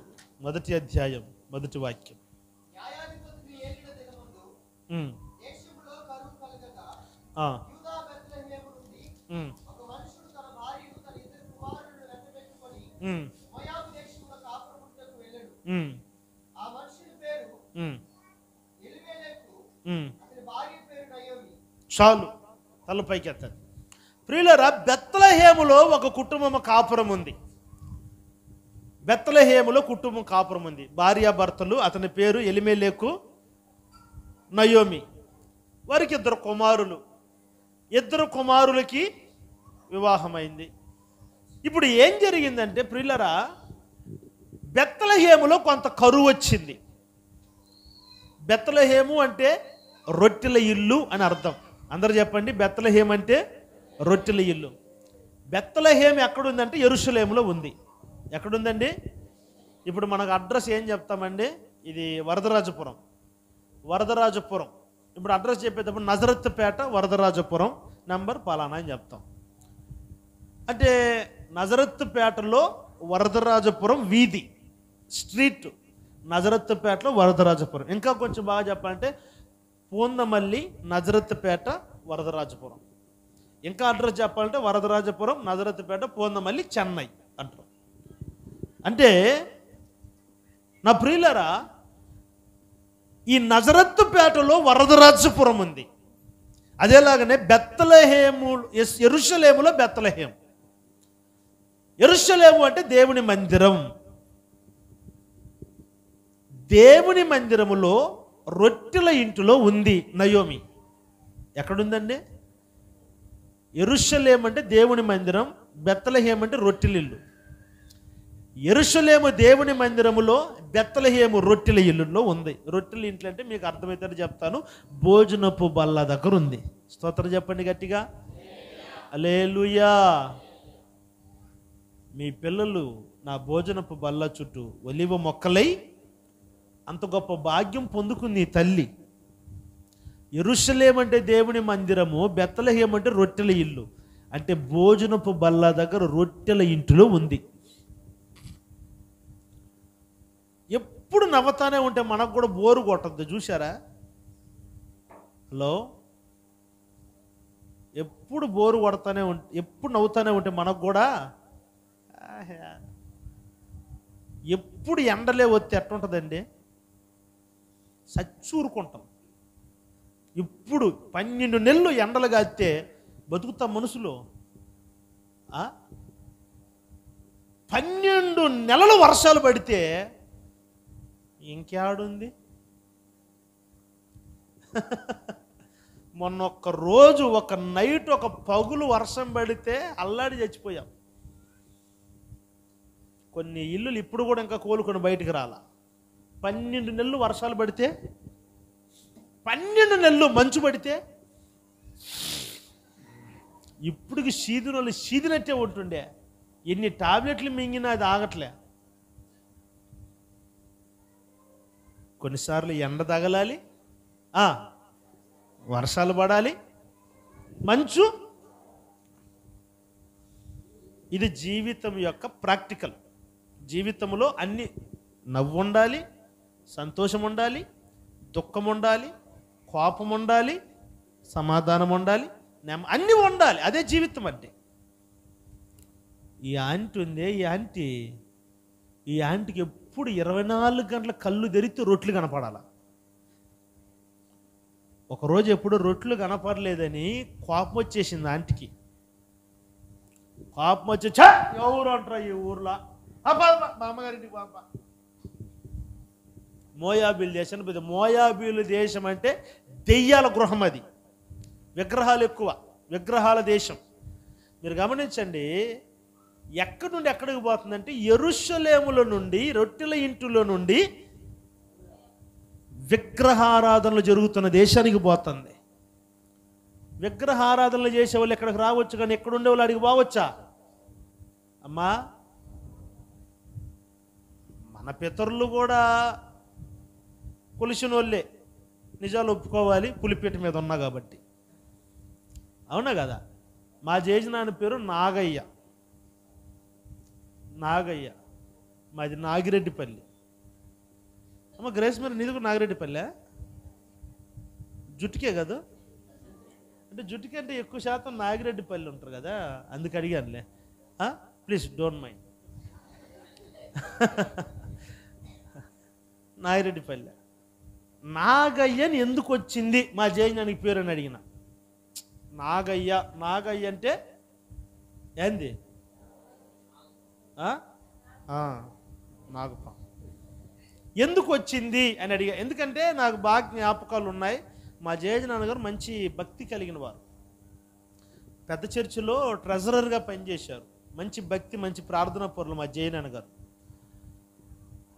Speaker 1: 1వ అధ్యాయం 1వ వాక్యం. ఉమ్,
Speaker 2: దేశంలో కరువు కలగగా
Speaker 1: ఆ,
Speaker 2: యూదా బెత్లెహేము నుండి
Speaker 1: ఉమ్,
Speaker 2: ఒక మనుషుడు తన భార్యను తన ఇద్దరు కుమారులను వెంటబెట్టుకొని
Speaker 1: ఉమ్,
Speaker 2: మోయాబు దేశంలో కాపురముంటకు వెళ్ళాడు.
Speaker 1: ఉమ్,
Speaker 2: ఆ మనుషుని పేరు
Speaker 1: ఉమ్,
Speaker 2: ఎలీమెలెకు,
Speaker 1: ఉమ్.
Speaker 2: అతని భార్య పేరు నయోమి.
Speaker 1: చాలు, తలపైకి ఎత్తండి. ప్రియులరా, బెత్లెహేములో ఒక కుటుంబం కాపురం ఉంది. బెత్లెహేములో కుటుంబం కాపురం ఉంది. భార్యాభర్తలు. అతని పేరు ఎలీమెలెకు, నయోమి. వారికి ఇద్దరు కుమారులు. ఇద్దరు కుమారులకి వివాహమైంది. ఇప్పుడు ఏం జరిగిందంటే ప్రియులరా, బెత్లెహేములో కొంత కరువు వచ్చింది. బెత్లెహేము అంటే రొట్టెల ఇల్లు అని అర్థం. అందరు చెప్పండి, బెత్లెహేం అంటే రొట్టెల ఇల్లు. బెత్లెహేం ఎక్కడుందంటే యెరూషలేములో ఉంది. ఎక్కడుందండి? ఇప్పుడు మనకు అడ్రస్ ఏం చెప్తామండి? ఇది వరదరాజపురం. వరదరాజపురం. ఇప్పుడు అడ్రస్ చెప్పేటప్పుడు నజరత్పేట వరదరాజపురం నంబర్ పలానా అని చెప్తాం. అంటే నజరత్పేటలో వరదరాజపురం వీధి, స్ట్రీట్ నజరత్పేటలో వరదరాజపురం. ఇంకా కొంచెం బాగా చెప్పాలంటే పూందమల్లి నజరత్పేట వరదరాజపురం. ఇంకా అడ్రస్ చెప్పాలంటే వరదరాజపురం నజరత్పేట పూందమల్లి చెన్నై అంటారు. అంటే నా ప్రియులరా, ఈ నజరత్పేటలో వరదరాజపురం ఉంది. అదేలాగానే బెత్లెహేము, యెరూషలేములో బెత్లెహేం. యెరూషలేము అంటే దేవుని మందిరం. దేవుని మందిరములో రొట్టెల ఇంటిలో ఉంది నయోమి. ఎక్కడుందండి? యెరూషలేము అంటే దేవుని మందిరం, బెత్లెహేం అంటే రొట్టెల ఇల్లు. యెరూషలేము దేవుని మందిరములో, బెత్లెహేము రొట్టెల ఇల్లులో ఉంది. రొట్టెల ఇంట్లో అంటే మీకు అర్థమవుతుందని చెప్తాను. భోజనపు బల్ల దగ్గర ఉంది. స్తోత్రం చెప్పండి గట్టిగా. హల్లెలూయా. మీ పిల్లలు నా భోజనపు బల్ల చుట్టూ ఒలివ మొక్కలై అంత గొప్ప భాగ్యం పొందుకుంది ఈ తల్లి. యెరూషలేము అంటే దేవుని మందిరము, బెత్లెహేం అంటే రొట్టెల ఇల్లు. అంటే భోజనపు బల్ల దగ్గర రొట్టెల ఇంటిలో ఉంది. ఎప్పుడు నవ్వుతానే ఉంటే మనకు కూడా బోరు కొట్టద్దు. చూసారా? హలో, ఎప్పుడు బోరు కొడతానే ఉంటే, ఎప్పుడు నవ్వుతానే ఉంటే మనకు కూడా ఎప్పుడు ఎండలే వస్తే ఎట్టుంటుందండి? సచ్చూరుకుంటాం. ఇప్పుడు 12 నెలలు ఎండలు కాస్తే బతుకుతాం మనుషులు. 12 నెలలు వర్షాలు పడితే ఇంకేడుంది? మొన్న ఒక్క రోజు, ఒక నైట్, ఒక పగులు వర్షం పడితే అల్లాడి చచ్చిపోయాం. కొన్ని ఇల్లులు ఇప్పుడు కూడా ఇంకా కోలుకొని బయటికి రాలా. 12 నెలలు వర్షాలు పడితే, 12 నెలలు మంచు పడితే ఇప్పటికి సీదినోళ్ళు సీదినట్టే ఉంటుండే. ఎన్ని టాబ్లెట్లు మింగినా అది ఆగట్లే. కొన్నిసార్లు ఎండ తగలాలి, వర్షాలు పడాలి, మంచు. ఇది జీవితం యొక్క ప్రాక్టికల్. జీవితంలో అన్ని నవ్వు ఉండాలి, సంతోషం ఉండాలి, దుఃఖం ఉండాలి, కోపం ఉండాలి, సమాధానం ఉండాలి, అన్నీ ఉండాలి. అదే జీవితం అంటే. ఈ ఆంటీ ఉందే, ఈ ఆంటీకి ఎప్పుడు 24 గంటల కళ్ళు తెరిస్తే రొట్లు కనపడాల. ఒకరోజు ఎప్పుడు రొట్లు కనపడలేదని కోపం వచ్చేసింది ఆంటీకి. కోపం వచ్చి, ఎవరు అంటారా ఈ ఊర్లో, మా అమ్మగారింటికి పాప. మోయాబీల దేశాన్ని పోయింది. మోయాబీల దేశం అంటే దెయ్యాల గృహం. అది విగ్రహాలు ఎక్కువ, విగ్రహాల దేశం. మీరు గమనించండి, ఎక్కడి నుండి ఎక్కడికి పోతుందంటే యెరూషలేములో నుండి, రొట్టెల ఇంటిలో నుండి విగ్రహారాధనలు జరుగుతున్న దేశానికి పోతుంది. విగ్రహారాధనలు చేసేవాళ్ళు ఎక్కడికి రావచ్చు, కానీ ఎక్కడుండే వాళ్ళు అడిగి పోవచ్చా? అమ్మా, మన పితరులు కూడా కొలిసిన వాళ్ళే. నిజాలు ఒప్పుకోవాలి, పులిపీట మీద ఉన్నా కాబట్టి. అవునా కదా? మా జేజనాన్న పేరు నాగయ్య. మాది నాగిరెడ్డిపల్లి. అమ్మ గ్రేస్, మరి నీది కూడా నాగిరెడ్డిపల్లె? జుట్టుకే కదా, అంటే జుట్టుకి అంటే ఎక్కువ శాతం నాగిరెడ్డిపల్లి ఉంటారు కదా, అందుకు అడిగానులే. Please don't mind. నాగిరెడ్డిపల్లి నాగయ్యని ఎందుకు వచ్చింది మా జైనానికి పేరు అని అడిగిన. నాగయ్య అంటే ఏంది? నాగపాము ఎందుకు వచ్చింది అని అడిగా. ఎందుకంటే నాకు బాగా జ్ఞాపకాలు ఉన్నాయి. మా జేజ నాన్నగారు మంచి భక్తి కలిగిన వారు, పెద్ద చర్చిలో ట్రెజరర్గా పనిచేశారు. మంచి భక్తి, మంచి ప్రార్థనా పరులు మా జయ నాన్నగారు.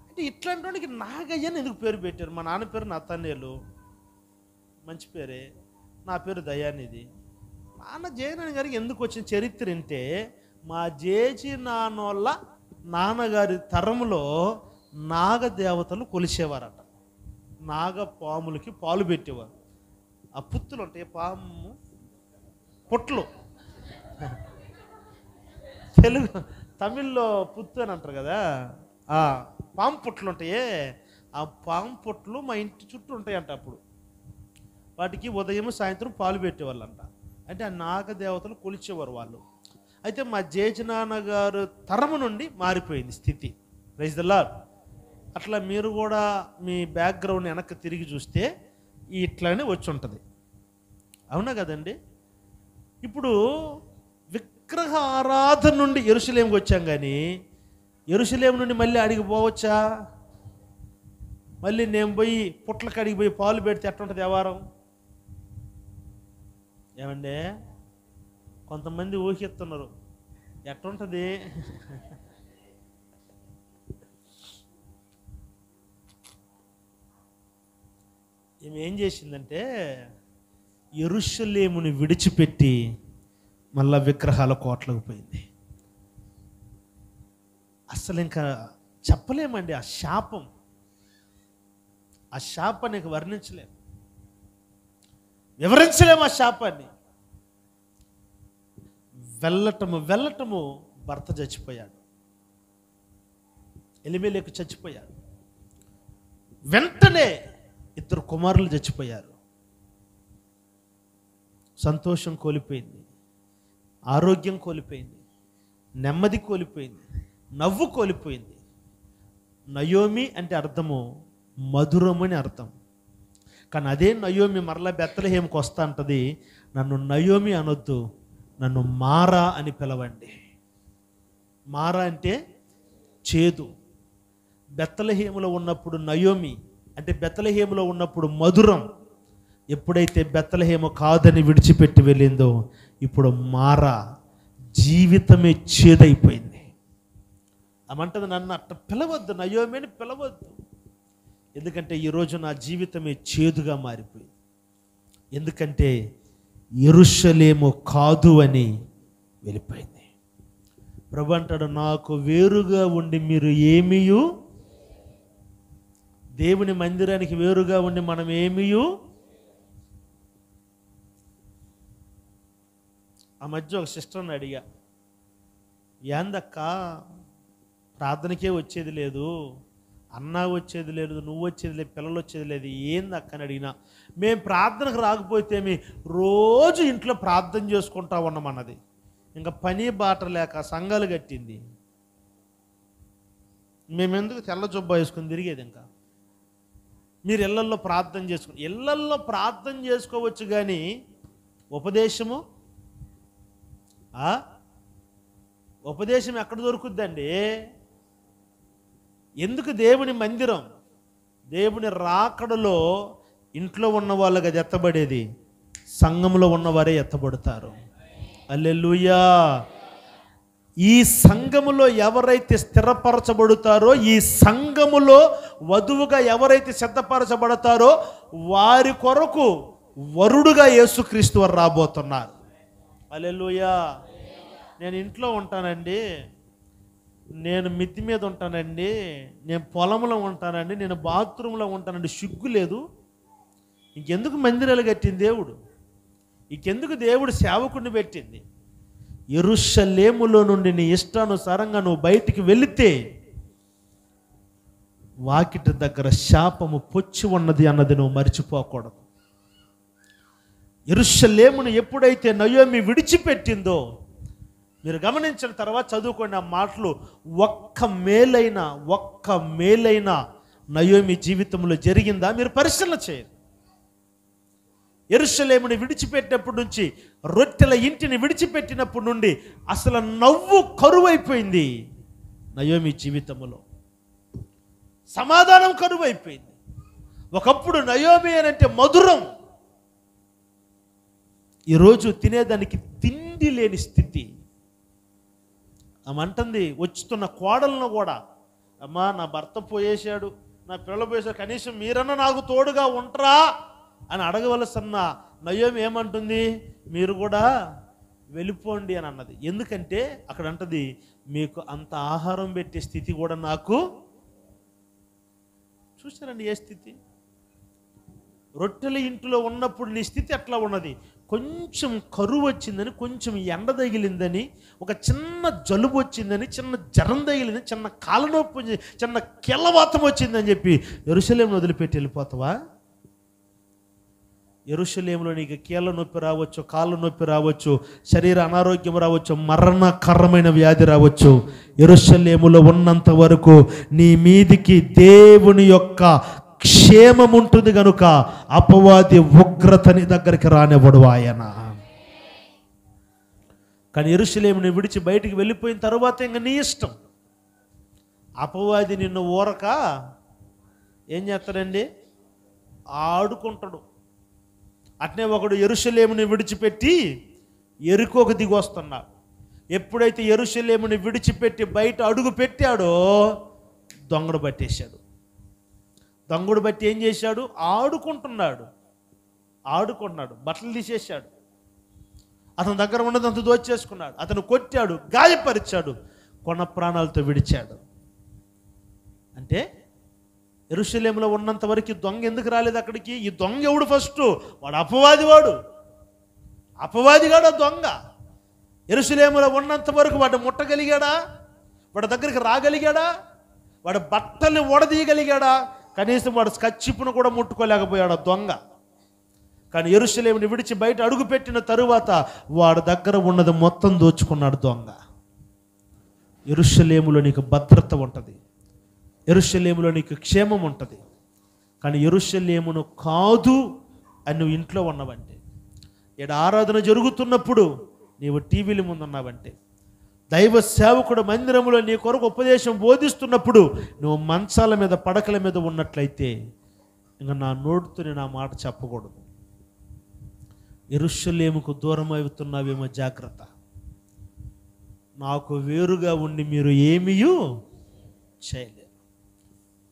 Speaker 1: అంటే ఇట్లాంటి వాడికి నాగయ్యని ఎందుకు పేరు పెట్టారు? మా నాన్న పేరు నతనేలు, మంచి పేరే. నా పేరు దయానిధి. నాన్న జయనాన్న గారికి ఎందుకు వచ్చిన చరిత్ర అంటే, మా జేజీ నాన్నోళ్ళ నాన్నగారి తరములో నాగదేవతలు కొలిసేవారట. నాగపాములకి పాలు పెట్టేవారు. ఆ పుత్తులు ఉంటాయి, పాము పొట్లు, తెలుగు తమిళ్లో పుత్తు అని అంటారు కదా, పాము పొట్లు ఉంటాయే, ఆ పాము పొట్లు మా ఇంటి చుట్టూ ఉంటాయంట. అప్పుడు వాటికి ఉదయం సాయంత్రం పాలు పెట్టేవాళ్ళంట. అంటే ఆ నాగదేవతలు కొలిచేవారు వాళ్ళు. అయితే మా జేజనాన్నగారు తరము నుండి మారిపోయింది స్థితి. Praise the lord. అట్లా మీరు కూడా మీ బ్యాక్గ్రౌండ్ వెనక్కి తిరిగి చూస్తే ఇట్లానే వచ్చి ఉంటుంది. అవునా కదండి? ఇప్పుడు విగ్రహ ఆరాధన నుండి యెరూషలేముకి వచ్చాం, కానీ యెరూషలేము నుండి మళ్ళీ అడిగి పోవచ్చా? మళ్ళీ నేను పోయి పుట్ల కడిగి పోయి పాలు పెడితే ఎట్లుంటుంది వ్యవహారం? ఏమండి, కొంతమంది ఊహిస్తున్నారు ఎట్లుంటుంది. ఈమె ఏం చేసిందంటే యెరూషలేముని విడిచిపెట్టి మళ్ళా విగ్రహాల కోట్లకు పోయింది. అసలు ఇంకా చెప్పలేమండి ఆ శాపం. ఆ శాపాన్ని వర్ణించలేము, వివరించలేము ఆ శాపాన్ని. వెళ్ళటము భర్త చచ్చిపోయాడు, ఎలిమెలెకు చచ్చిపోయాడు. వెంటనే 2 కుమారులు చచ్చిపోయారు. సంతోషం కోల్పోయింది, ఆరోగ్యం కోల్పోయింది, నెమ్మది కోల్పోయింది, నవ్వు కోల్పోయింది. నయోమి అంటే అర్థము మధురమని అర్థం. కానీ అదే నయోమి మరలా బెత్లెహేముకి వస్తా అంటది, నన్ను నయోమి అనొద్దు, నన్ను మారా అని పిలవండి. మారా అంటే చేదు. బెత్లెహేములో ఉన్నప్పుడు నయోమి అంటే బెత్లెహేములో ఉన్నప్పుడు మధురం. ఎప్పుడైతే బెత్లెహేము కాదని విడిచిపెట్టి వెళ్ళిందో ఇప్పుడు మారా జీవితమే చేదైపోయింది. అమంటది, నన్ను అట్ట పిలవద్దు, నయోమిని పిలవద్దు. ఎందుకంటే ఈరోజు నా జీవితమే చేదుగా మారిపోయింది. ఎందుకంటే యెరూషలేము కాదు అని వెళ్ళిపోయింది. ప్రభు అంటాడు, నాకు వేరుగా ఉండి మీరు ఏమీయు, దేవుని మందిరానికి వేరుగా ఉండి మనం ఏమీయు. ఆ మధ్య ఒక సిస్టర్ని అడిగా, ఏందక్క ప్రార్థనకే వచ్చేది లేదు, అన్నా వచ్చేది లేదు, నువ్వు వచ్చేది లేదు, పిల్లలు వచ్చేది లేదు, ఏందక్క అని అడిగినా. మేము ప్రార్థనకు రాకపోతే రోజు ఇంట్లో ప్రార్థన చేసుకుంటా ఉన్నామన్నది. ఇంకా పని బాట లేక సంఘాలు కట్టింది. మేమెందుకు తెల్ల జొబ్బా వేసుకుని తిరిగేది? ఇంకా మీరు ఇళ్లల్లో ప్రార్థన చేసుకుని, ఇళ్లల్లో ప్రార్థన చేసుకోవచ్చు, కానీ ఉపదేశము ఉపదేశం ఎక్కడ దొరుకుద్దండి? ఎందుకు? దేవుని మందిరం, దేవుని రాకడలో ఇంట్లో ఉన్న వాళ్ళకి అది ఎత్తబడేది, సంఘంలో ఉన్నవారే ఎత్తబడతారు. హల్లెలూయా. ఈ సంఘములో ఎవరైతే స్థిరపరచబడతారో, ఈ సంఘములో వధువుగా ఎవరైతే సిద్ధపరచబడతారో వారి కొరకు వరుడుగా యేసుక్రీస్తు వారు రాబోతున్నారు. హల్లెలూయా. నేను ఇంట్లో ఉంటానండి, నేను మిద్ది మీద ఉంటానండి, నేను పొలంలో ఉంటానండి, నేను బాత్రూంలో ఉంటానండి, సిగ్గు లేదు. ఇంకెందుకు మందిరాలు కట్టింది దేవుడు? ఇంకెందుకు దేవుడు సేవకుడిని పెట్టింది? యెరూషలేములో నుండి నీ ఇష్టానుసారంగా నువ్వు బయటికి వెళితే వాకిటి దగ్గర శాపము పొచ్చి ఉన్నది అన్నది నువ్వు మర్చిపోకూడదు. యెరూషలేమును ఎప్పుడైతే నయోమి విడిచిపెట్టిందో, మీరు గమనించిన తర్వాత చదువుకున్న మాటలు, ఒక్క మేలైన నయోమి జీవితంలో జరిగిందా మీరు పరిశీలన చేయండి. యెరూషలేముని విడిచిపెట్టినప్పటి నుంచి, రొట్టెల ఇంటిని విడిచిపెట్టినప్పటి నుండి అసలు నవ్వు కరువైపోయింది నయోమి జీవితంలో. సమాధానం కరువైపోయింది. ఒకప్పుడు నయోమి అనంటే మధురం, ఈరోజు తినేదానికి తిండి లేని స్థితి. ఆమె అంటుంది వచ్చుతున్న కోడలను కూడా, అమ్మా నా భర్త పోయేశాడు, నా పిల్లలు పోయేశాడు, కనీసం మీరన్నా నాకు తోడుగా ఉంటారా అని అడగవలసిన నయోమి ఏమంటుంది, మీరు కూడా వెళ్ళిపోండి అని అన్నది. ఎందుకంటే అక్కడ అంటది, మీకు అంత ఆహారం పెట్టే స్థితి కూడా నాకు. చూసారండి ఏ స్థితి? రొట్టెల ఇంటిలో ఉన్నప్పుడు నీ స్థితి ఎట్లా ఉన్నది? కొంచెం కరువు వచ్చిందని, కొంచెం ఎండ తగిలిందని, ఒక చిన్న జలుబు వచ్చిందని, చిన్న జ్వరం తగిలిందని, చిన్న కాళ్ళనొప్పి వచ్చింది, చిన్న కెల్లవాతం వచ్చిందని చెప్పి యెరూషలేమును వదిలిపెట్టి వెళ్ళిపోతావా? యెరూషలేములో నీకు కీళ్ళ నొప్పి రావచ్చు, కాళ్ళ నొప్పి రావచ్చు, శరీర అనారోగ్యం రావచ్చు, మరణకరమైన వ్యాధి రావచ్చు. యెరూషలేములో ఉన్నంత వరకు నీ మీదికి దేవుని యొక్క క్షేమం ఉంటుంది కనుక అపవాది ఉగ్రతని దగ్గరికి రానివ్వడు ఆయన. కానీ యెరూషలేముని విడిచి బయటికి వెళ్ళిపోయిన తర్వాత ఇంక నీ ఇష్టం. అపవాది నిన్ను ఊరక ఏం చేస్తాడండి? ఆడుకుంటాడు. అట్నే ఒకడు యెరూషలేముని విడిచిపెట్టి యెరికోకు దిగి వస్తున్నాడు. ఎప్పుడైతే యెరూషలేముని విడిచిపెట్టి బయట అడుగు పెట్టాడో దొంగడు పట్టేశాడు. దొంగడు బట్టి ఏం చేశాడు? ఆడుకుంటున్నాడు, బట్టలు తీసేశాడు, అతని దగ్గర ఉన్నదంతా దోచేసుకున్నాడు, అతను కొట్టాడు, గాయపరిచాడు, కొన ప్రాణాలతో విడిచాడు. అంటే యెరూషలేములో ఉన్నంత వరకు దొంగ ఎందుకు రాలేదు అక్కడికి? ఈ దొంగ ఎవడు? ఫస్ట్ వాడు అపవాదిగాడు దొంగ. యెరూషలేములో ఉన్నంత వరకు వాడు ముట్టగలిగాడా? వాడి దగ్గరికి రాగలిగాడా? వాడు బట్టలు ఓడదీయగలిగాడా? కనీసం వాడు కచ్చిపును కూడా ముట్టుకోలేకపోయాడు దొంగ. కానీ యెరూషలేముని విడిచి బయట అడుగుపెట్టిన తరువాత వాడి దగ్గర ఉన్నది మొత్తం దోచుకున్నాడు దొంగ. యెరూషలేములో నీకు భద్రత ఉంటుంది, యెరూషలేములో నీకు క్షేమం ఉంటుంది. కానీ యెరూషలేమును కాదు అని నువ్వు ఇంట్లో ఉన్నావంటే, ఈడ ఆరాధన జరుగుతున్నప్పుడు నీవు టీవీల ముందు ఉన్నావంటే, దైవ సేవకుడు మందిరంలో నీ కొరకు ఉపదేశం బోధిస్తున్నప్పుడు నువ్వు మంచాల మీద పడకల మీద ఉన్నట్లయితే ఇంకా నా నోటితో నేను ఆ మాట చెప్పకూడదు. యెరూషలేముకు దూరం అవుతున్నావేమో జాగ్రత్త. నాకు వేరుగా ఉండి మీరు ఏమీ చేయలేరు.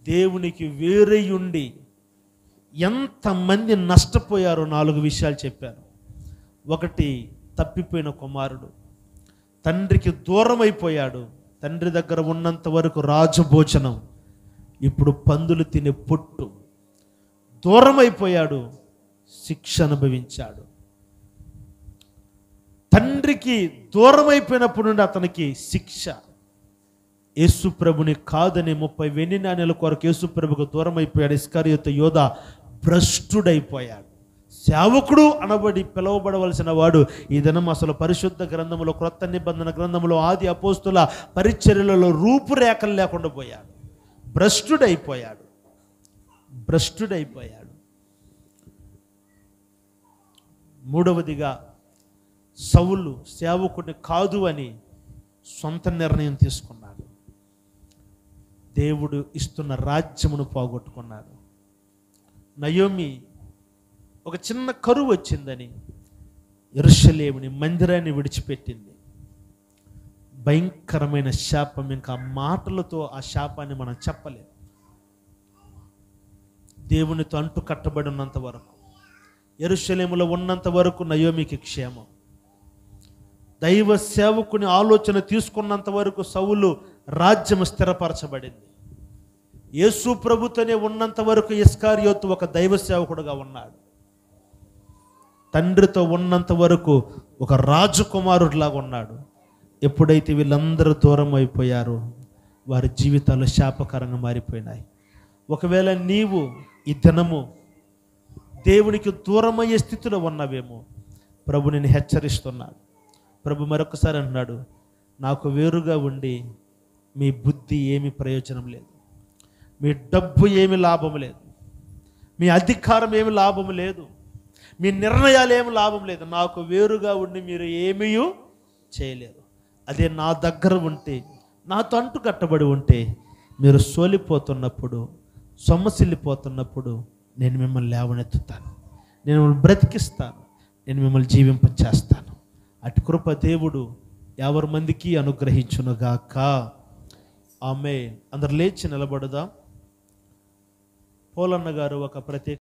Speaker 1: దేవునికి వేరయుండి ఎంతమంది నష్టపోయారో 4 విషయాలు చెప్పాను. ఒకటి, తప్పిపోయిన కుమారుడు తండ్రికి దూరం అయిపోయాడు. తండ్రి దగ్గర ఉన్నంత వరకు రాజభోజనం, ఇప్పుడు పందులు తినే పొట్టు. దూరం అయిపోయాడు, శిక్ష అనుభవించాడు. తండ్రికి దూరం అయిపోయినప్పుడు నుండి అతనికి శిక్ష. యేసు ప్రభుని కాదని 30 వెండి నాణేల కొరకు యేసు ప్రభుకు దూరం అయిపోయాడు. ఇస్కరియోతు యోధ భ్రష్టుడైపోయాడు. సేవకుడు అనబడి పిలువబడవలసిన వాడు ఈ దినం అసలు పరిశుద్ధ గ్రంథములో, క్రొత్త నిబంధన గ్రంథములో, ఆది అపోస్తుల పరిచర్యలలో రూపురేఖలు లేకుండా పోయాడు. భ్రష్టుడైపోయాడు. మూడవదిగా, సౌలు సేవకుడిని కాదు అని సొంత నిర్ణయం తీసుకున్నాడు. దేవుడు ఇస్తున్న రాజ్యమును పోగొట్టుకున్నాడు. నయోమి ఒక చిన్న కరువు వచ్చిందని యెరూషలేముని మందిరాన్ని విడిచిపెట్టింది. భయంకరమైన శాపం. ఇంకా మాటలతో ఆ శాపాన్ని మనం చెప్పలేం. దేవునితో అంటు కట్టబడి ఉన్నంత వరకు, యెరూషలేములో ఉన్నంత వరకు నయోమికి క్షేమం. దైవ సేవకుని ఆలోచన తీసుకున్నంత వరకు సౌలు రాజ్యం స్థిరపరచబడింది. యేసు ప్రభుతోనే ఉన్నంత వరకు ఇస్కరియోతు ఒక దైవ సేవకుడుగా ఉన్నాడు. తండ్రితో ఉన్నంత వరకు ఒక రాజకుమారుడిలాగా ఉన్నాడు. ఎప్పుడైతే వీళ్ళందరూ దూరం అయిపోయారో వారి జీవితాలు శాపకరంగా మారిపోయినాయి. ఒకవేళ నీవు ఈ దినము దేవునికి దూరమయ్యే స్థితిలో ఉన్నవేమో ప్రభు నేను హెచ్చరిస్తున్నాడు. ప్రభు మరొకసారి అంటున్నాడు, నాకు వేరుగా ఉండి మీ బుద్ధి ఏమి ప్రయోజనం లేదు, మీ డబ్బు ఏమి లాభం లేదు, మీ అధికారం ఏమి లాభం లేదు, మీ నిర్ణయాలు ఏమి లాభం లేదు. నాకు వేరుగా ఉండి మీరు ఏమీ చేయలేరు. అదే నా దగ్గర ఉంటే, నాతో అంటు కట్టబడి ఉంటే, మీరు సోలిపోతున్నప్పుడు, సొమ్మసిల్లిపోతున్నప్పుడు నేను మిమ్మల్ని లేవనెత్తుతాను, నేను మిమ్మల్ని బ్రతికిస్తాను, నేను మిమ్మల్ని జీవింపచేస్తాను. అటు కృప దేవుడు 50 మందికి అనుగ్రహించునుగాక. ఆమేన్. అందరు లేచి నిలబడదాం. పోలన్న గారు ఒక ప్రత్యేక